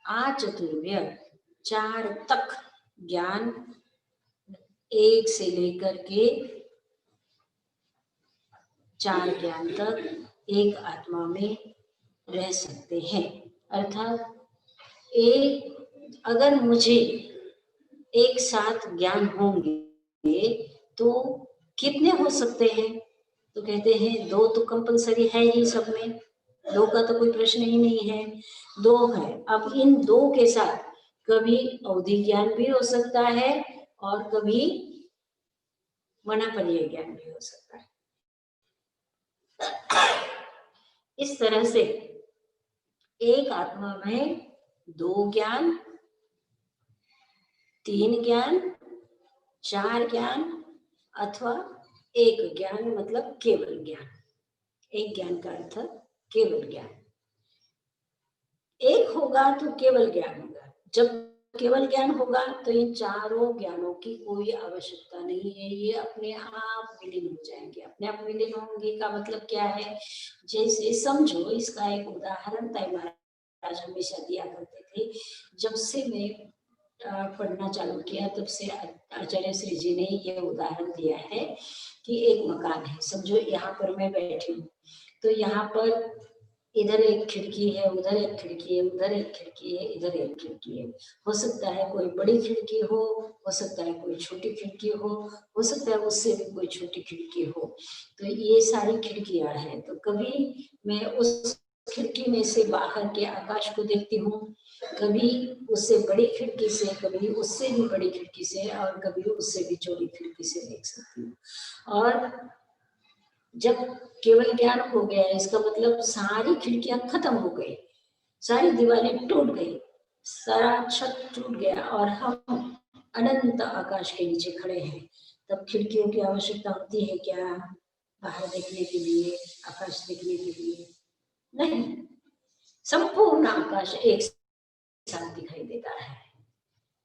आ चतुर्भ्य चार तक ज्ञान, एक से लेकर के चार ज्ञान तक एक आत्मा में रह सकते हैं। अर्थात एक, अगर मुझे एक साथ ज्ञान होंगे तो कितने हो सकते हैं, तो कहते हैं दो तो कंपलसरी है ही सब में, दो का तो कोई प्रश्न ही नहीं है, दो है। अब इन दो के साथ कभी अवधि ज्ञान भी हो सकता है और कभी मनापलीय ज्ञान भी हो सकता है। इस तरह से एक आत्मा में दो ज्ञान, तीन ज्ञान, चार ज्ञान अथवा एक ज्ञान, मतलब केवल ज्ञान। एक ज्ञान का अर्थ केवल ज्ञान, एक होगा तो केवल ज्ञान होगा। जब केवल ज्ञान होगा तो इन चारों ज्ञानों की कोई आवश्यकता नहीं है, ये अपने आप विलीन हो जाएंगे। अपने आप विलीन होंगे का मतलब क्या है, जैसे समझो, इसका एक उदाहरण ताई महाराज हमेशा दिया करते थे। जब से मैं पढ़ना चालू किया तब से आचार्य श्री जी ने ये उदाहरण दिया है कि एक मकान है, समझो यहाँ पर मैं बैठी हूँ, तो यहाँ पर इधर एक खिड़की है, उधर एक खिड़की है, उधर एक खिड़की है, इधर एक खिड़की है। हो सकता है कोई बड़ी खिड़की हो सकता है कोई छोटी खिड़की हो सकता है उससे भी कोई छोटी खिड़की हो। तो ये सारी खिड़कियां हैं। तो कभी मैं उस खिड़की में से बाहर के आकाश को देखती हूँ, कभी उससे बड़ी खिड़की से, कभी उससे भी बड़ी खिड़की से, और कभी उससे भी चौड़ी खिड़की से देख सकती हूँ। और जब केवल ज्ञान हो गया, इसका मतलब सारी खिड़कियां खत्म हो गई, सारी दीवारें टूट गई, सारा छत टूट गया और हम अनंत आकाश के नीचे खड़े हैं। तब खिड़कियों की आवश्यकता होती है क्या, बाहर देखने के लिए, आकाश देखने के लिए? नहीं, संपूर्ण आकाश एक साथ दिखाई देता है।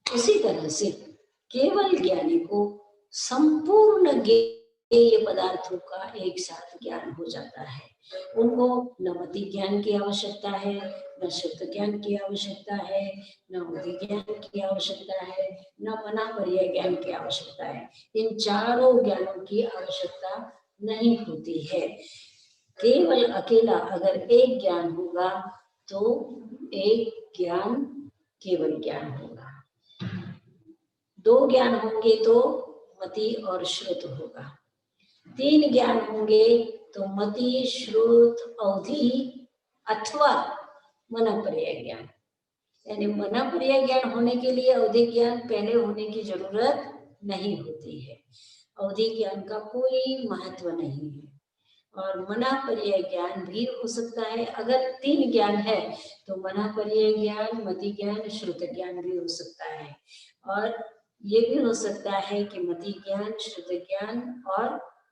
उसी तरह से केवल ज्ञानी को संपूर्ण ज्ञेय पदार्थों का एक साथ ज्ञान हो जाता है। उनको न मति ज्ञान की आवश्यकता है, न शुद्ध ज्ञान की आवश्यकता है, न उद्धि ज्ञान की आवश्यकता है, न मनापलीय ज्ञान की आवश्यकता है। इन चारों ज्ञानों की आवश्यकता नहीं होती है। केवल अकेला अगर एक ज्ञान होगा तो एक ज्ञान केवल ज्ञान होगा। दो ज्ञान होंगे तो मति और श्रुत होगा। तीन ज्ञान होंगे तो मति, श्रुत, अवधि अथवा मनापलीय ज्ञान। यानी मनापलीय ज्ञान होने के लिए अवधि ज्ञान पहले होने की जरूरत नहीं होती है। अवधि ज्ञान का कोई महत्व नहीं है। और मनापलीय ज्ञान भी हो सकता है। अगर तीन ज्ञान है तो मनापलीय ज्ञान, मति ज्ञान, श्रुत ज्ञान भी हो सकता है। और ये भी हो सकता है कि मति ज्ञान, श्रुत ज्ञान और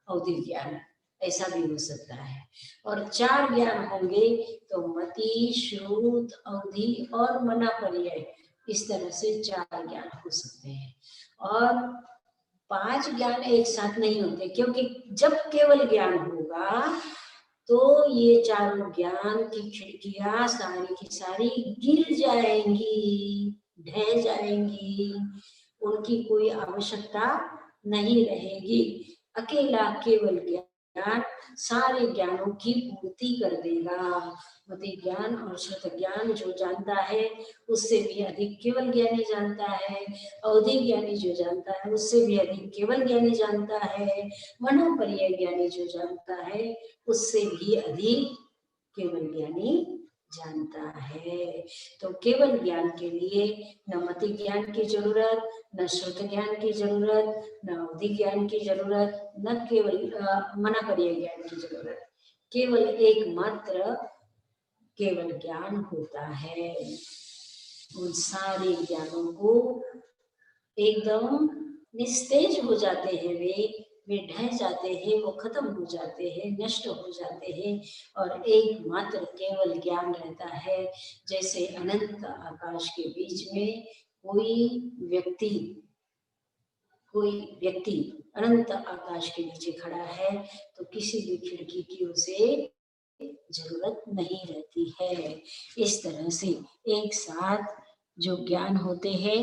अवधि ज्ञान, ऐसा भी हो सकता है। और 4 ज्ञान होंगे तो मति, श्रुत, अवधि और मना पर्याय, इस तरह से 4 ज्ञान हो सकते हैं। और 5 ज्ञान एक साथ नहीं होते, क्योंकि जब केवल ज्ञान होगा तो ये चारों ज्ञान की खिड़कियां सारी की सारी गिर जाएंगी, ढह जाएंगी, उनकी कोई आवश्यकता नहीं रहेगी। अकेला केवल ज्ञान सारे ज्ञानों की पूर्ति कर देगा। मति ज्ञान और श्रुत ज्ञान जो जानता है उससे भी अधिक केवल ज्ञानी जानता है। अवधि ज्ञानी जो जानता है उससे भी अधिक केवल ज्ञानी जानता है। मनो पर्याय ज्ञानी जो जानता है उससे भी अधिक केवल ज्ञानी जानता है। तो केवल ज्ञान के लिए न मति ज्ञान की जरूरत, न श्रुत ज्ञान की जरूरत, न अवधि ज्ञान की जरूरत, न केवल मना पर्याय ज्ञान की जरूरत। केवल एकमात्र केवल ज्ञान होता है। उन सारे ज्ञानों को एकदम निस्तेज हो जाते हैं, वे ढह जाते हैं, वो खत्म हो जाते हैं, नष्ट हो जाते हैं और एकमात्र केवल ज्ञान रहता है। जैसे अनंत आकाश के बीच में कोई व्यक्ति अनंत आकाश के नीचे खड़ा है तो किसी भी खिड़की की उसे जरूरत नहीं रहती है। इस तरह से एक साथ जो ज्ञान होते हैं,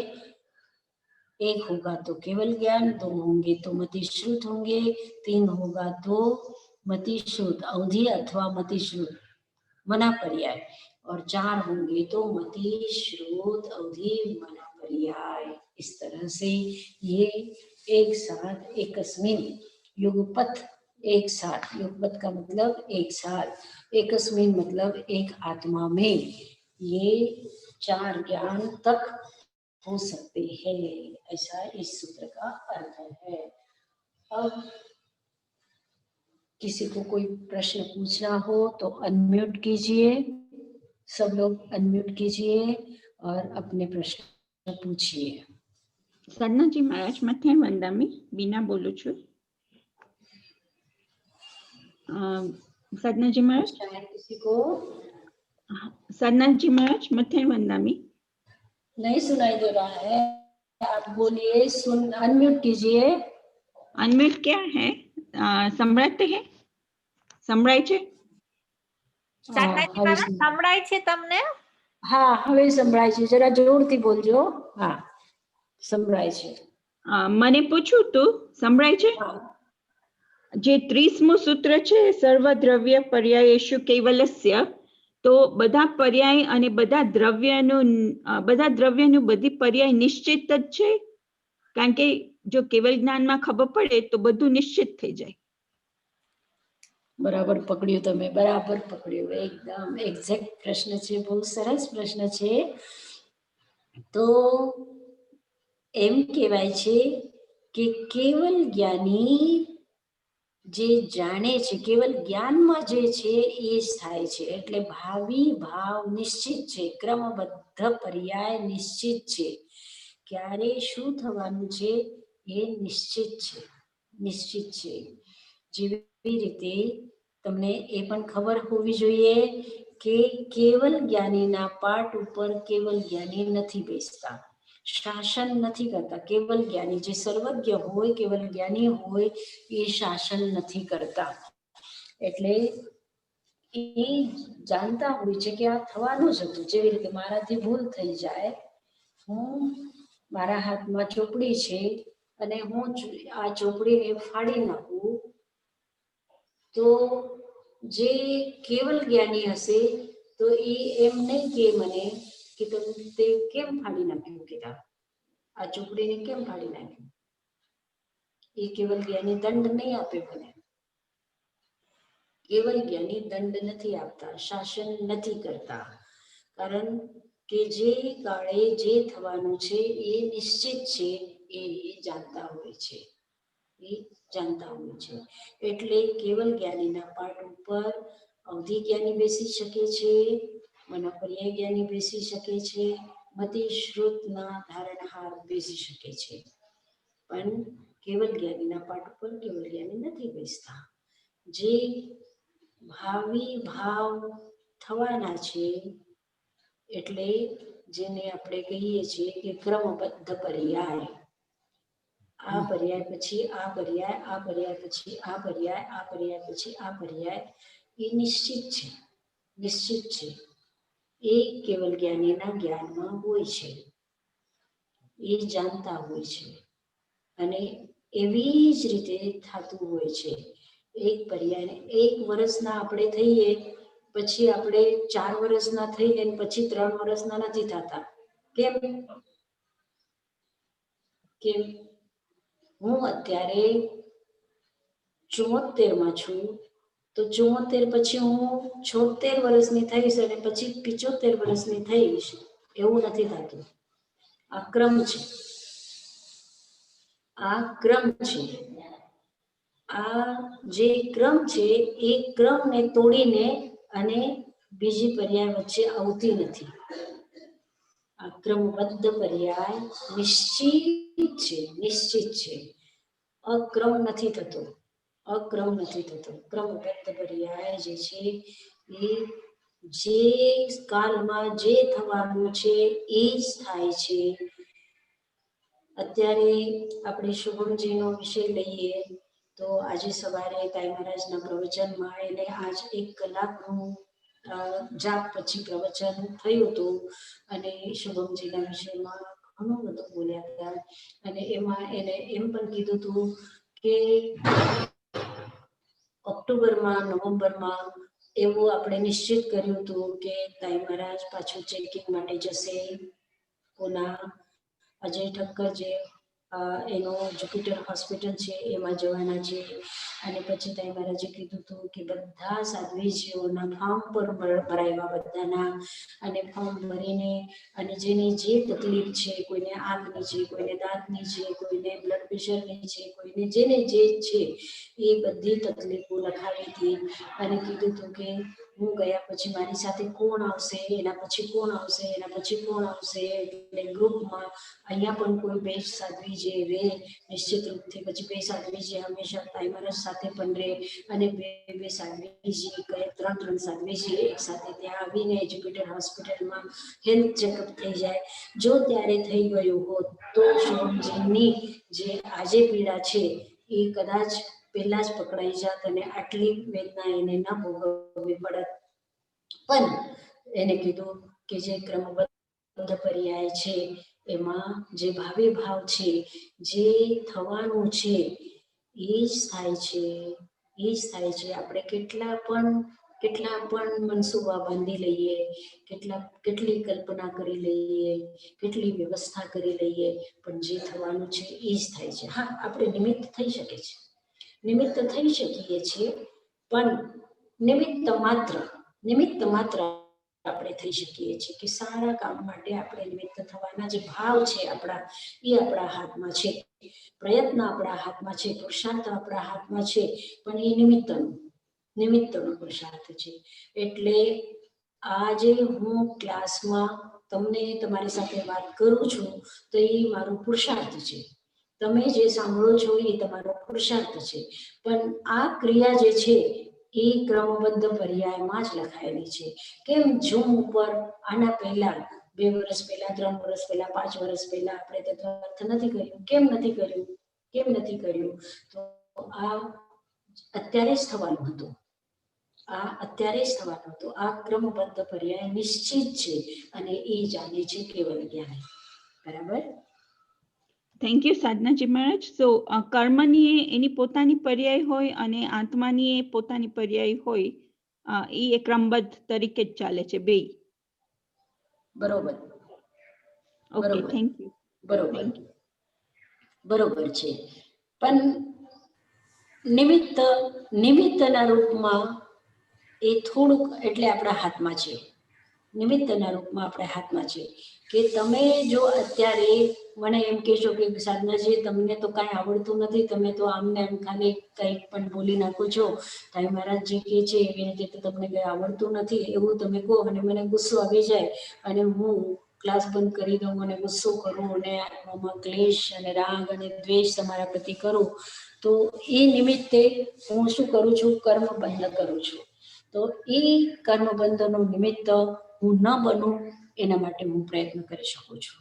एक होगा तो केवल ज्ञान, 2 होंगे तो मति श्रुत होंगे, 3 होगा तो मति श्रुत अवधि अथवा मति श्रुत मना पर्याय, और 4 होंगे तो मति श्रुत अवधि मना पर्याय। इस तरह से ये एक साथ एकस्मिन युगपथ, एक साथ युगपथ का मतलब एक साथ, एकस्मिन मतलब एक आत्मा में ये 4 ज्ञान तक हो सकते हैं। ऐसा इस सूत्र का अर्थ है। अब किसी को कोई प्रश्न पूछना हो तो अनम्यूट कीजिए, सब लोग अनम्यूट कीजिए और अपने प्रश्न पूछिए। साधनाजी महाराज मध्याह्न वंदामी बीना बोलू छू। साधनाजी महाराज, किसी को साधनाजी महाराज मध्याह्न वंदामी नहीं सुनाई दे रहा है, आप बोलिए, सुन अनम्यूट कीजिए। अनम्यूट क्या है? સંભળાતે હે? સંભળાય છે? સાધનાજી મારા સંભળાય છે તમને? હા, હવે સંભળાય છે, જરા જોરથી બોલજો. હા, સંભળાય છે. મને પૂછું તું સંભળાય છે? જે 30મું સૂત્ર છે સર્વ દ્રવ્ય પર્યાયેષુ કૈવલ્યસ્ય, તો બધા પર્યાય અને બધા દ્રવ્યનું બધી પર્યાય નિશ્ચિત જ છે? કારણ કે જો કેવલ જ્ઞાનમાં ખબર પડે તો બધું નિશ્ચિત થઈ જાય. બરાબર પકડ્યું તમે, બરાબર પકડ્યું, એકદમ એક્ઝેક્ટ પ્રશ્ન છે, બહુ સરસ પ્રશ્ન છે. તો એમ કહેવાય છે કે કેવલ જ્ઞાની જે જાણે છે, કેવલ જ્ઞાનમાં જે છે એ જ થાય છે. એટલે ભાવિ ભાવ નિશ્ચિત છે, ક્રમબદ્ધ પર્યાય નિશ્ચિત છે, ક્યારે શું થવાનું છે એ નિશ્ચિત છે. જેવી રીતે તમને એ પણ ખબર હોવી જોઈએ કે કેવલ જ્ઞાનીના પાઠ ઉપર કેવલ જ્ઞાની નથી બેસતા, શાસન નથી કરતા. કેવલ જ્ઞાની જે સર્વજ્ઞ હોય, કેવલ જ્ઞાની હોય એ શાસન નથી કરતા. એટલે એ જાણતા હોય છે કે આ થવાનું જ હતું. જેવી રીતે મારાથી ભૂલ થઈ જાય, હું મારા હાથમાં ચોપડી છે અને હું આ ચોપડીને ફાડી નાખું, તો જે કેવલ જ્ઞાની હશે તો એ એમ નહીં કે મને કે તમે તે કેમ ફાડી નાખ્યું, કે આ ચોપડીને કેમ ફાડી નાખ્યું. એ કેવલ જ્ઞાની દંડ નહીં આપે મને. કેવલ જ્ઞાની દંડ નથી આપતા, શાસન નથી કરતા, કારણ કે જે કાળે જે થવાનું છે એ નિશ્ચિત છે, એ જાણતા હોય છે. એટલે કેવલ જ્ઞાનીના પાઠ ઉપર અવધિ જ્ઞાની બેસી શકે છે, મનો પર્યાય જ્ઞાની બેસી શકે છે, મતિ શ્રુતના ધારણહાર બેસી શકે છે, પણ કેવલ જ્ઞાનીના પાઠ ઉપર કેવલ જ્ઞાની નથી બેસતા. જે ભાવિ ભાવ થવાના છે, એટલે જેને આપણે કહીએ છીએ કે ક્રમબદ્ધ પર્યાય. આ પર્યાય પછી આ પર્યાય, આ પર્યાય પછી આ પર્યાય, આ પર્યાય પછી આ પર્યાય, એ નિશ્ચિત છે, નિશ્ચિત છે. એ કેવલ જ્ઞાનીના જ્ઞાનમાં હોય છે, એ જાણતા હોય છે. અને એવી જ રીતે થતું હોય છે. એક પર્યાયને 1 વર્ષના આપણે થઈએ, પછી આપણે 4 વર્ષના થઈએ, પછી 3 વર્ષના નથી થતા. કેમ? કેમ? હું અત્યારે 74માં છું, તો 74 પછી હું 76 વર્ષની થઈશ અને પછી 75 વર્ષની થઈશ, એવું નથી થતું. આ ક્રમ છે, આ ક્રમ છે. આ જે ક્રમ છે, એ ક્રમને તોડીને અને બીજી પર્યાય વચ્ચે આવતી નથી. આ ક્રમબદ્ધ પર્યાય નિશ્ચિત છે, નિશ્ચિત છે. અક્રમ નથી થતો, અક્રમ નથી થતો. ક્રમબદ્ધ પર્યાય જે છે, એ જે કાલમાં જે થવાનું છે એ જ થાય છે. અત્યારે આપણે શુભમજીનો વિષય લઈએ, તો આજે સવારે તાઈ મહારાજના પ્રવચનમાં એને આજ 1 કલાકનું જાપ પછી પ્રવચન થયું હતું, અને શુભમજીના વિષયમાં ઘણું બધું બોલ્યા હતા. અને એમાં એને એમ પણ કીધું હતું કે ઓક્ટોબરમાં, નવેમ્બરમાં એવું આપણે નિશ્ચિત કર્યું હતું કે તાઈ મહારાજ પાછું ચેકિંગ માટે જશે પુના. અજય ઠક્કર જે એનો જુપિટર હોસ્પિટલ છે એમાં જવાના છે. અને પછી તાઈ મહારાજે કીધું હતું કે બધા સાધ્વીજીઓના ફોર્મ પર ભરાવ્યા બધાના, અને ફોર્મ ભરીને અને જેની જે તકલીફ છે, કોઈને આંખની છે, કોઈને દાંતની છે, કોઈને બ્લડ પ્રેશરની છે, કોઈને જેને જે છે એ બધી તકલીફો લખાવી હતી. અને કીધું હતું કે હું ગયા પછી મારી સાથે કોણ આવશે, એના પછી કોણ આવશે, એના પછી કોણ આવશે. એટલે ગ્રુપમાં અહીંયા પણ કોઈ 2 સાધ્વીજી રહે નિશ્ચિત રૂપથી, પછી 2 સાધ્વીજી હંમેશા તાઈ મહારાજ સાથે પણ રહે, અને 2 સાધ્વીજી, 3 સાધ્વીજી એક સાથે ત્યાં આવીને જુપિટર હોસ્પિટલમાં હેલ્થ ચેકઅપ થઈ જાય. જો ત્યારે થઈ ગયું હોત તો શુભમજીની જે આજે પીડા છે એ કદાચ પહેલા જ પકડાઈ જાત અને આટલી વેદના એને ન ભોગવવી પડત. પણ એને કીધું કે જે ક્રમબદ્ધ પર્યાય છે, એમાં જે ભાવિ ભાવ છે, જે થવાનું છે એ જ થાય છે, એ જ થાય છે. આપણે કેટલા પણ મનસુબા બાંધી લઈએ, કેટલી કલ્પના કરી લઈએ, કેટલી વ્યવસ્થા કરી લઈએ, પણ જે થવાનું છે એ જ થાય છે. હા, આપણે નિમિત્ત થઈ શકે છે, નિમિત્ત થઈ શકીએ છીએ, પણ નિમિત્ત માત્ર આપણે થઈ શકીએ છીએ કે સારા કામ માટે આપણે નિમિત્ત થવાના જે ભાવ છે આપણા, એ આપણા હાથમાં છે. પ્રયત્ન આપણા હાથમાં છે, પુરુષાર્થ આપણા હાથમાં છે, પણ એ નિમિત્તનો પુરુષાર્થ છે. એટલે આજે હું ક્લાસમાં તમને તમારી સાથે વાત કરું છું, તો એ મારો પુરુષાર્થ છે. તમે જે સાંભળો છો એ તમારો પુરુષાર્થ છે. પણ આ ક્રિયા જે છે એ ક્રમબદ્ધ પર્યાયમાં જ લખાયેલી છે. કેમ ઝૂમ ઉપર આના પહેલા 2 વર્ષ પહેલા, 3 વર્ષ પહેલા, 5 વર્ષ પહેલા આપણે તે અર્થ નથી કર્યું? કેમ નથી કર્યું? કેમ નથી કર્યું? તો આ અત્યારે જ થવાનું હતું, આ અત્યારે જ થવાનું હતું. આ ક્રમબદ્ધ પર્યાય નિશ્ચિત છે, અને એ જાણે છે કેવલ જ્ઞાની. બરાબર? થેન્ક યુ સાધનાજી મહારાજ. સો કર્મની એની પોતાની પર્યાય હોય અને આત્માની એ પોતાની પર્યાય હોય, એ ક્રમબદ્ધ તરીકે જ ચાલે છે બે. બરોબર. Okay, thank you. બરોબર, બરોબર છે. પણ નિમિત્તના રૂપમાં એ થોડુંક એટલે આપણા હાથમાં છે. નિમિત્તના રૂપમાં આપણા હાથમાં છે કે તમે જો અત્યારે મને એમ કહેશો કે સાધનાજી તમને તો કાંઈ આવડતું નથી, તમે તો આમને આમ ખાલી કંઈક પણ બોલી નાખો છો, તાઈ મહારાજ જે કહે છે એવી રીતે તો તમને કંઈ આવડતું નથી, એવું તમે કહો અને મને ગુસ્સો આવી જાય અને હું ક્લાસ બંધ કરી દઉં અને ગુસ્સો કરું અને આત્મામાં ક્લેશ અને રાગ અને દ્વેષ તમારા પ્રતિ કરું, તો એ નિમિત્તે હું શું કરું છું? કર્મ બંધ કરું છું. તો એ કર્મ બંધનું નિમિત્ત હું ન બનું એના માટે હું પ્રયત્ન કરી શકું છું.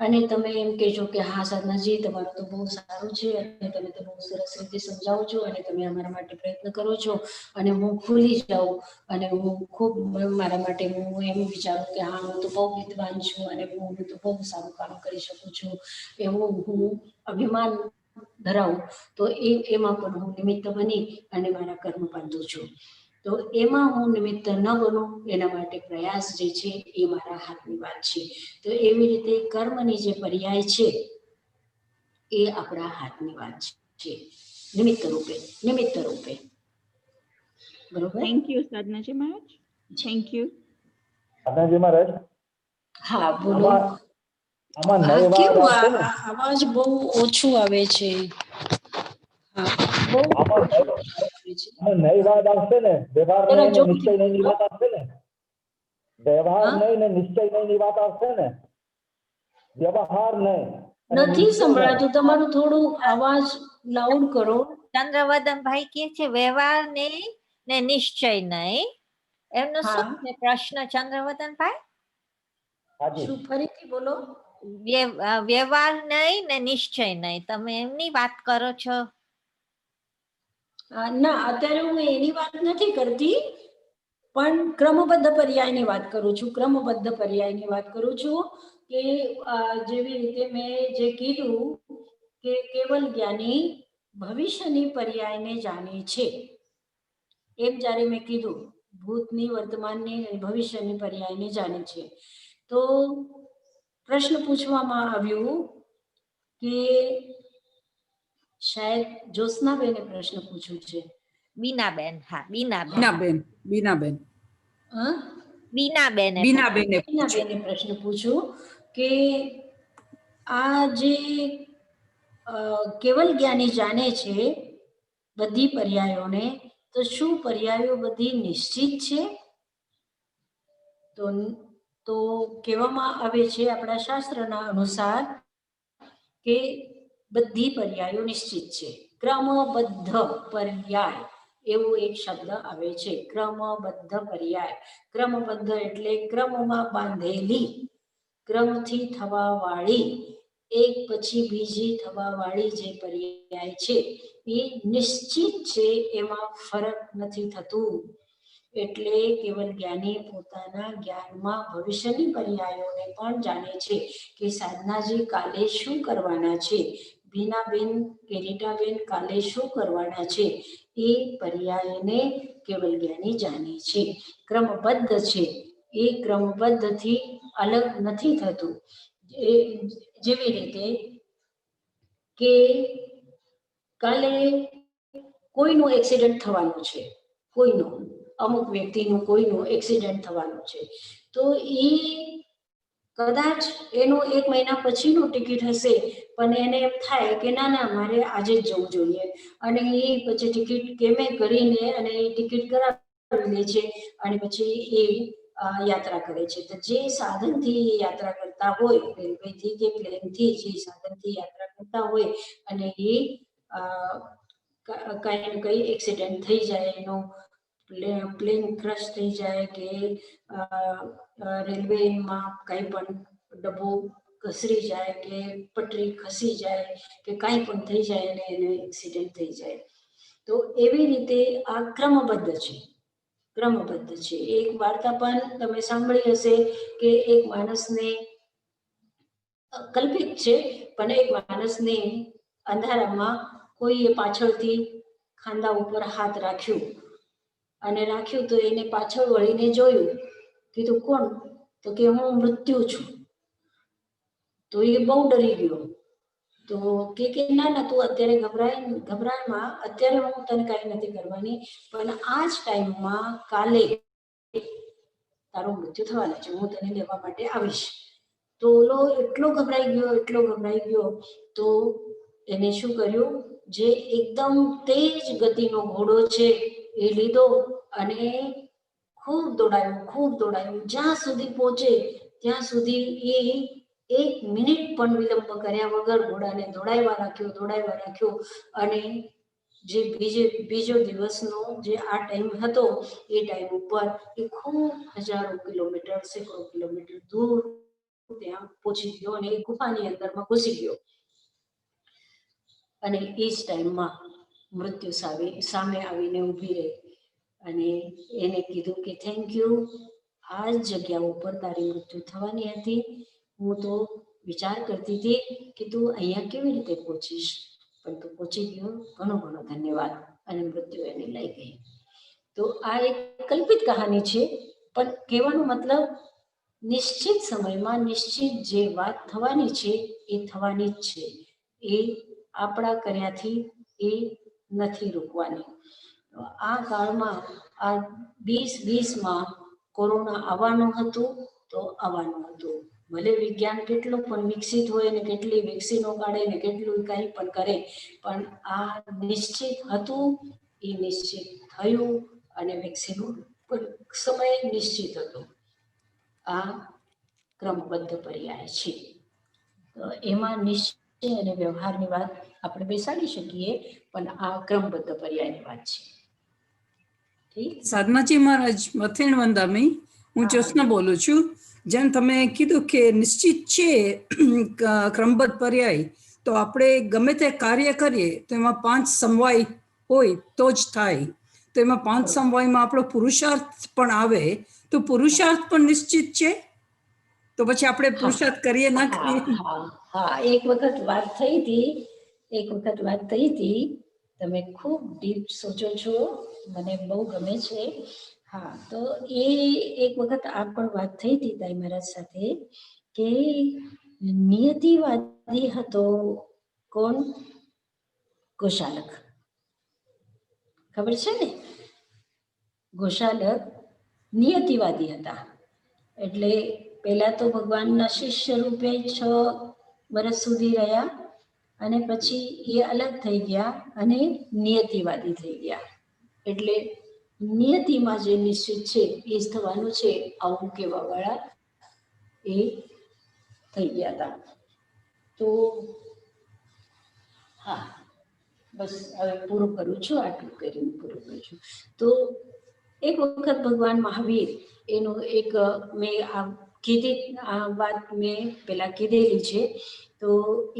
અને તમે એમ કહેજો કે હા સાધનાજી, તમારું તો બહુ સારું છે અને તમે તો બહુ સરસ રીતે સમજાવો છો અને તમે અમારા માટે પ્રયત્ન કરો છો અને હું ખુલી જાઉં અને હું ખૂબ મારા માટે હું એમ વિચારું કે હા, હું તો બહુ વિદ્વાન છું અને હું તો બહુ સારું કામ કરી શકું છું, એવું હું અભિમાન ધરાવું, તો એમાં પણ હું નિમિત્ત બની અને મારા કર્મ બાંધું છું. તો એમાં હું નિમિત્ત ન બનું એના માટે પ્રયાસ જે છે એ મારા હાથની વાત છે. તો એવી રીતે કર્મની જે પર્યાય છે એ આપણા હાથની વાત છે, નિમિત્ત રૂપે. બરોબર? Thank you Sadhanaji Maharaj. Thank you. Sadhanaji Maharaj, હા બોલો. આમાં હા, નયવાદ કેવું આવશે ને? અવાજ બહુ ઓછું આવે છે. હા, બહુ આમાં ઓછું આવે છે. નયવાદ આવશે ને? વ્યવહાર જરા નહીં ને જોરથી નિશ્ચય નહીં ની બોલો. વાત આવશે ને? વ્યવહાર હા, નહીં ને નિશ્ચય નહીં ની વાત આવશે ને? વ્યવહાર નહીં અને નથી નિશ્ચય નહીં. સંભળાતું. તમારું થોડું અવાજ લાઉડ કરો. ચંદ્રવદનભાઈ કહે છે વ્યવહાર નહીં ને નિશ્ચય નહીં. એમનો હા, શું છે પ્રશ્ન, ચંદ્રવદનભાઈ? હાજી. શું ફરીથી બોલો? વ્યવહાર નહીં ને નિશ્ચય નહીં, તમે એમની વાત કરો છો? ના, અત્યારે હું એની વાત નથી કરતી, પણ ક્રમબદ્ધ પર્યાયની વાત કરું છું. ક્રમબદ્ધ પર્યાયની વાત કરું છું કે જેવી રીતે મેં જે કીધું કે કેવલ જ્ઞાની ભવિષ્યની પર્યાયને જાણે છે, એમ જ્યારે મેં કીધું ભૂતની, વર્તમાનની અને ભવિષ્યની પર્યાયને જાણે છે, તો પ્રશ્ન પૂછવામાં આવ્યું કે શાયદ જ્યોત્સનાબેને પ્રશ્ન પૂછ્યો છે. બીનાબેન, હા બીનાબેન. બીનાબેન હા, બીનાબેને બીનાબેને પ્રશ્ન પૂછ્યો કે આ જે કેવલ જ્ઞાની જાણે છે બધી પર્યાયોને, તો શું પર્યાયો બધી નિશ્ચિત છે? તો કહેવામાં આવે છે આપણા શાસ્ત્રના અનુસાર કે બધી પર્યાયો નિશ્ચિત છે. ક્રમબદ્ધ પર્યાય એવો એક શબ્દ આવે છે, ક્રમબદ્ધ પર્યાય. ક્રમબદ્ધ એટલે ક્રમમાં બાંધેલી, ક્રમથી થવા વાળી, એક પછી બીજી થવા વાળી જે પર્યાય છે એ નિશ્ચિત છે, એમાં ફરક નથી થતું. એટલે કેવલ જ્ઞાની પોતાના જ્ઞાનમાં ભવિષ્યની પર્યાયોને પણ જાણે છે કે સાધનાજી કાલે શું કરવાના છે, બીનાબેન કે રીટાબેન કાલે શું કરવાના છે, એ પર્યાયને કેવલ જ્ઞાની જાણે છે. ક્રમબદ્ધ છે, એ ક્રમબદ્ધથી અલગ નથી થતું. જેવી રીતે કે કાલે કોઈનું એક્સિડન્ટ થવાનું છે, કોઈનું, અમુક વ્યક્તિનું કોઈનું એક્સિડન્ટ થવાનું છે, તો એ કદાચ એનું 1 મહિના પછીનું ટિકિટ હશે, પણ એને એમ થાય કે ના ના મારે આજે જ જવું જોઈએ, અને એ પછી ટિકિટ કેમે કરીને અને એ ટિકિટ કરાવી લે છે અને પછી એ યાત્રા કરે છે. તો જે સાધનથી યાત્રા કરતા હોય, રેલવેથી કે પ્લેનથી, જે સાધનથી યાત્રા કરતા હોય અને એ કાંઈ ને કંઈ એક્સિડન્ટ થઈ જાય, એનો પ્લેન ક્રશ થઈ જાય કે રેલવેમાં કંઈ પણ ડબ્બો ઘસરી જાય કે પટરી ખસી જાય કે કાંઈ પણ થઈ જાય અને એને એક્સિડન્ટ થઈ જાય, તો એવી રીતે આ ક્રમબદ્ધ છે. ક્રમબદ્ધ છે. એક વાર્તા પણ તમે સાંભળી હશે કે એક માણસને, કલ્પિત છે, પણ એક માણસને અંધારામાં કોઈએ પાછળથી ખાંદા ઉપર હાથ રાખ્યું તો એને પાછળ વળીને જોયું, કીધું કોણ? તો કે હું મૃત્યુ છું. તો એ બહુ ડરી ગયો. તો કે ના ના, તું અત્યારે ગભરાયમાં, અત્યારે હું તને કાંઈ નથી કરવાની, પણ આ જ ટાઈમમાં કાલે તારું મૃત્યુ થવાના છે, હું તને લેવા માટે આવીશ. તો ઓલો એટલો ઘબરાઈ ગયો, તો એને શું કર્યું, જે એકદમ તેજ ગતિનો ઘોડો છે એ લીધો અને ખૂબ દોડાયું, જ્યાં સુધી પહોંચે ત્યાં સુધી એ 1 મિનિટ પણ વિલંબ કર્યા વગર ઘોડાને દોડાવ્યા રાખ્યો અને જે બીજો દિવસનો જે આ ટાઈમ હતો એ ટાઈમ ઉપર એ ખૂબ હજારો કિલોમીટર સેંકડો કિલોમીટર દૂર ત્યાં પહોંચી ગયો અને એ ગુફાની અંદરમાં ઘૂસી ગયો અને એ જ ટાઈમમાં મૃત્યુ સામે આવીને ઊભી રહી અને એને કીધું કે થેન્ક યુ, આ જ જગ્યા ઉપર તારી મૃત્યુ થવાની હતી. હું તો વિચાર કરતી હતી કે તું અહીંયા કેવી રીતે પહોંચીશ, પણ તું પહોંચી ગયો, ઘણો ઘણો ધન્યવાદ. અને મૃત્યુ એને લઈ ગઈ. તો આ એક કલ્પિત કહાની છે, પણ કહેવાનો મતલબ નિશ્ચિત સમયમાં નિશ્ચિત જે વાત થવાની છે એ થવાની જ છે. એ આપણા કર્યાથી એ નથી રોકવાની. આ કાળમાં આ 2020માં કોરોના આવવાનું હતું તો આવવાનું હતું. ભલે વિજ્ઞાન કેટલું પણ વિકસિત હોય ને કેટલી વેક્સિનો કાઢે ને કેટલું કંઈ પણ કરે, પણ આ નિશ્ચિત હતું, એ નિશ્ચિત થયું અને વેક્સિનો સમય નિશ્ચિત હતો. આ ક્રમબદ્ધ પર્યાય છે. તો એમાં નિશ્ચય અને વ્યવહારની વાત આપણે બેસાડી શકીએ, પણ આ ક્રમબદ્ધ પર્યાયની વાત છે. ઠીક. સાધનાજી મહારાજ, મથેણ વંદામી, હું જ્યોત્સના બોલું છું. જેમ તમે કીધું કે નિશ્ચિત છે ક્રમબદ્ધ પર્યાય, તો આપણે ગમે તે કાર્ય કરીએ તો એમાં 5 સમવાય હોય તો જ થાય. તો એમાં 5 સમવાયમાં આપણો પુરુષાર્થ પણ આવે, તો પુરુષાર્થ પણ નિશ્ચિત છે. તો પછી આપણે પુરુષાર્થ કરીએ ના કરીએ. હા, એક વખત વાત થઈ હતી. તમે ખૂબ ડીપ સોચો છો, મને બહુ ગમે છે. હા, તો એ એક વખત આ પણ વાત થઈ હતી તાઈ મહારાજ સાથે કે નિયતિવાદી હતો કોણ? ગોશાલક. ખબર છે ને? ગોશાલક નિયતિવાદી હતા. એટલે પહેલા તો ભગવાનના શિષ્ય રૂપે 6 વર્ષ સુધી રહ્યા અને પછી એ અલગ થઈ ગયા અને નિયતિવાદી થઈ ગયા. એટલે નિયતિમાં જે નિશ્ચિત છે એ જ થવાનું છે, આવું કહેવા વાળા એ થઈ ગયા હતા. તો હા, બસ હવે પૂરું કરું છું, આટલું કરીને પૂરું કરું છું. તો એક વખત ભગવાન મહાવીર એનું એક મેં આ વાત મેં પહેલા કીધેલી છે. તો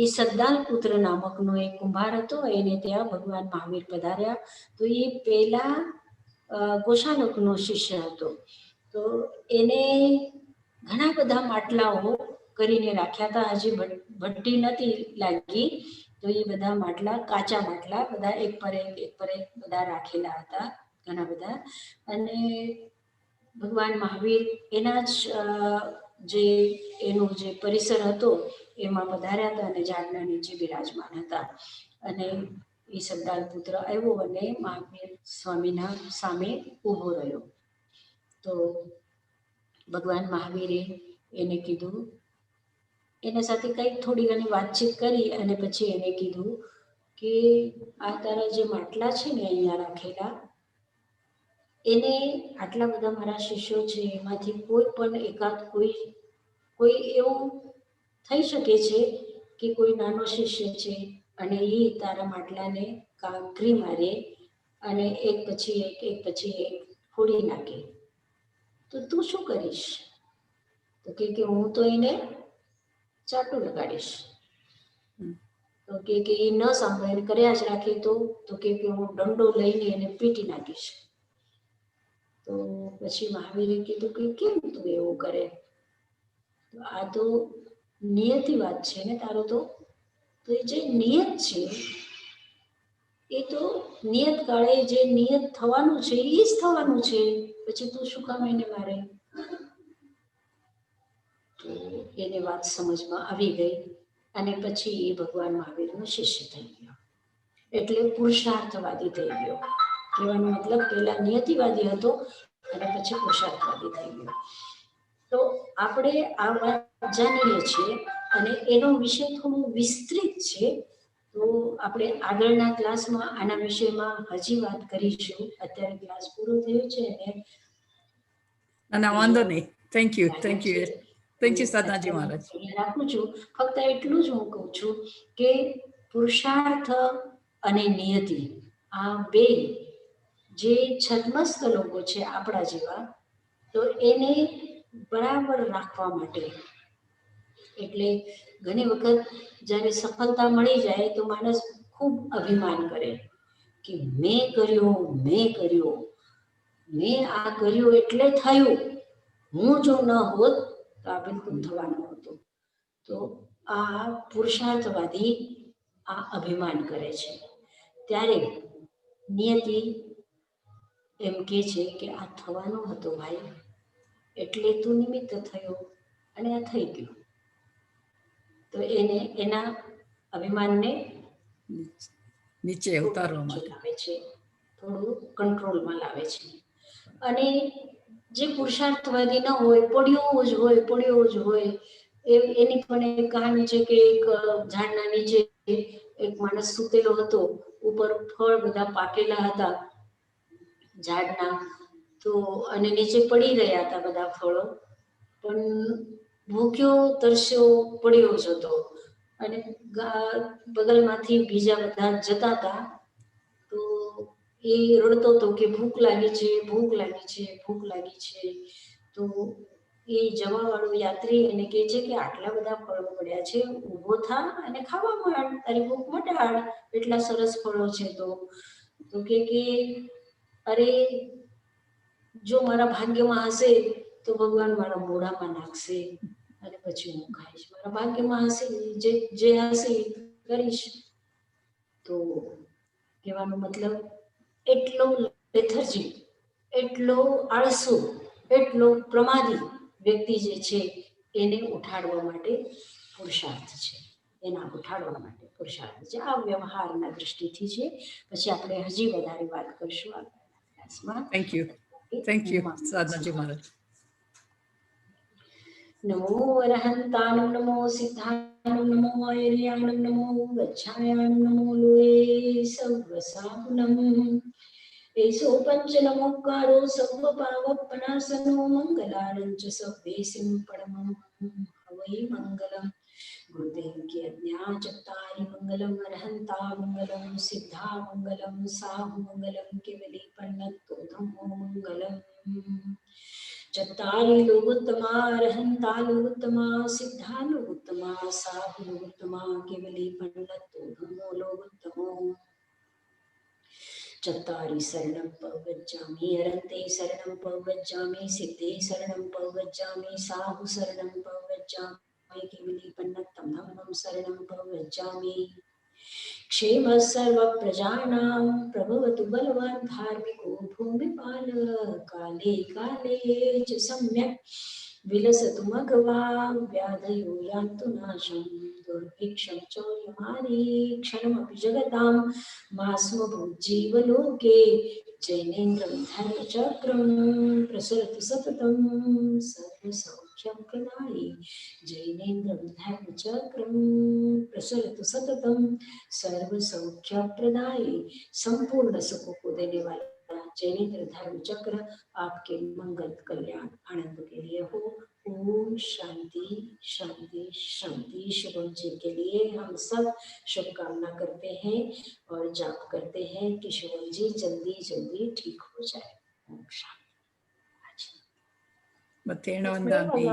એ સદ્દાલ પુત્ર નામકનો એક કુંભાર હતો, એને ત્યાં ભગવાન મહાવીર પધાર્યા. તો એ પહેલા ગોશાલકનો શિષ્ય હતો. તો એને ઘણા બધા માટલાઓ કરીને રાખ્યા હતા. હજી ભઠ્ઠી નથી લાગી, તો એ બધા માટલા, કાચા માટલા બધા એક પર એક બધા રાખેલા હતા, ઘણા બધા. અને ભગવાન મહાવીર એના જ એનો જે પરિસર હતો એમાં પધાર્યા હતા અને ઝાડના નીચે બિરાજમાન હતા. અને એ સદ્દાલ પુત્ર આવ્યો અને મહાવીર સ્વામીના સામે ઊભો રહ્યો. તો ભગવાન મહાવીરે એને કીધું, એના સાથે કંઈક થોડી ઘણી વાતચીત કરી અને પછી એને કીધું કે આ તારા જે માટલા છે ને અહીંયા રાખેલા, એને આટલા બધા મારા શિષ્યો છે, એમાંથી કોઈ પણ એકાદ કોઈ એવું થઈ શકે છે કે કોઈ નાનો શિષ્ય છે અને એ તારા માટલાને કાંકરી મારે અને એક પછી એક ફોડી નાખે, તો તું શું કરીશ? તો કે હું તો એને ચાટું લગાડીશ. તો કે એ ન સાંભળે, કર્યા જ રાખે તો કે હું દંડો લઈને એને પીટી નાખીશ. તો પછી મહાવીરે કીધું કે કેમ તું એવું કરે? તો આ તો નિયતિ વાત છે ને તારો તો એ જે નિયત છે એ તો નિયત કાળે જે નિયત થવાનું છે એ જ થવાનું છે, પછી તું શું કામ એને મારે? તો એને વાત સમજમાં આવી ગઈ અને પછી એ ભગવાન મહાવીરનો શિષ્ય થઈ ગયો. એટલે પુરુષાર્થવાદી થઈ ગયો. કહેવાનો મતલબ પહેલા નિયતિવાદી હતો અને પછી પુરુષાર્થવાદી થઈ ગયો. તો આપણે આ વાત જાણીએ છીએ અને એનો વિષય થોડો વિસ્તૃત છે. તો આપણે આગળના ક્લાસમાં આના વિષયમાં હજી વાત કરીશું. અત્યારે ક્લાસ પૂરો થયો છે અને ના વાંધો નહીં. Thank you. થેન્ક યુ તો સાધનાજી મહારાજ. અહીંયા રાખું છું. ફક્ત એટલું જ હું કહું છું કે પુરુષાર્થ અને નિયતિ આ બે જે છદ્મસ્ત લોકો છે આપણા જેવા, તો એને બરાબર રાખવા માટે, એટલે ઘણી વખત જ્યારે સફળતા મળી જાય તો માણસ ખૂબ અભિમાન કરે કે મેં કર્યો, મેં આ કર્યું એટલે થયું, હું જો ન હોત તો આ બિલકુલ થવાનું નહોતું. તો આ પુરુષાર્થવાદી આ અભિમાન કરે છે. ત્યારે નિયતિ એમ કે છે કે આ થવાનું હતું ભાઈ, એટલે તું નિમિત્ત થયો અને આ થઈ ગયું. તો એને એના અભિમાનને નીચે ઉતારવા માટે લાવે છે, થોડું કંટ્રોલમાં લાવે છે. અને જે પુરુષાર્થવાદી ન હોય, પડ્યો જ હોય, એની પણ એક કહાની છે કે એક ઝાડના નીચે એક માણસ સૂતેલો હતો, ઉપર ફળ બધા પાકેલા હતા ઝાડના, તો અને નીચે પડી રહ્યા હતા બધા ફળો, પણ ભૂખ્યો તરસ્યો પડ્યો જ હતો. અને બગલમાંથી બીજા બધા જતા હતા, તો એ રડતો હતો કે ભૂખ લાગી છે. તો એ જવાવાળો યાત્રી એને કહે છે કે આટલા બધા ફળો પડ્યા છે, ઊભો થા અને ખાવા માંડ, તારી ભૂખ મટાડ, એટલા સરસ ફળો છે. તો કે અરે જો મારા ભાગ્યમાં હશે તો ભગવાન મારા મોઢામાં નાખશે અને પછી હું ખાઈશ, મારા ભાગ્યમાં હશે જે હશે એ કરીશ. તો કહેવાનો મતલબ એટલો લેથર્જી, એટલો આળસુ, એટલો પ્રમાદી વ્યક્તિ જે છે એને ઉઠાડવા માટે પુરુષાર્થ છે, આ વ્યવહારના દ્રષ્ટિથી છે. પછી આપણે હજી વધારે વાત કરશું આગળના ક્લાસમાં. થેન્ક યુ સાધનાજી મહારાજ. નમો અરહંતાણં, નમો સિદ્ધાણં, નમો આયર્યાણં, નમો ગચ્છાયાણં, નમો લોએ સર્વસાહુનમ. એસો પંચ નમોકારો સર્વ પાવપનાસનો મંગલાનં ચ સભ્યેસિં પરમં હવૈ મંગલમ. ગુરુદેવકી આજ્ઞા ચત્તારી મંગલમ, અરહંતા મંગલમ, સિદ્ધા મંગલમ, સાહુ મંગલમ, કેવલી પન્નતો ધમ્મો મંગલમ. ચત્તારી લોકોત્તમા, અરહંતા લોકોત્તમા, સિદ્ધા લોકોત્તમા, સાહુ લોકોત્તમા, કેવલી પન્નતો ધમ્મો લોકોત્તમો. ચત્તારી શરણં પવગચ્છામિ, અરહંતે શરણં પવગચ્છામિ, સિદ્ધે શરણં પવગચ્છામિ, સાહુ શરણં પવગચ્છામિ, કેવલી પન્નતં ધમ્મં શરણં પવગચ્છામિ. क्षेम सर्व प्रजानां प्रभवतु बलवान् धार्मिको भूमिपाल. काले काले च सम्यक् विलसतु मघवा, व्याधयो यान्तु नाशं, दुर्भिक्षं चौर्यमारी क्षणमपि जगतां मास्मभूज्जीवलोके. जैनेन्द्रं धर्मचक्रं प्रसरतु सततं सर्वसौख्यप्रदायि. जैनेन्द्रं धर्मचक्रं प्रसरतु सततं सर्वसौख्यप्रदायि. संपूर्ण सुखों को देने वाला जैनेन्द्र धर्म चक्र आपके मंगल कल्याण आनंद के लिए हो. ओम शांति शांति शांति. शुभम जी के लिए हम सब शुभकामना करते हैं और जाप करते हैं कि शुभम जी जल्दी जल्दी ठीक हो जाए. ओम शांति. मथेण वंदामि.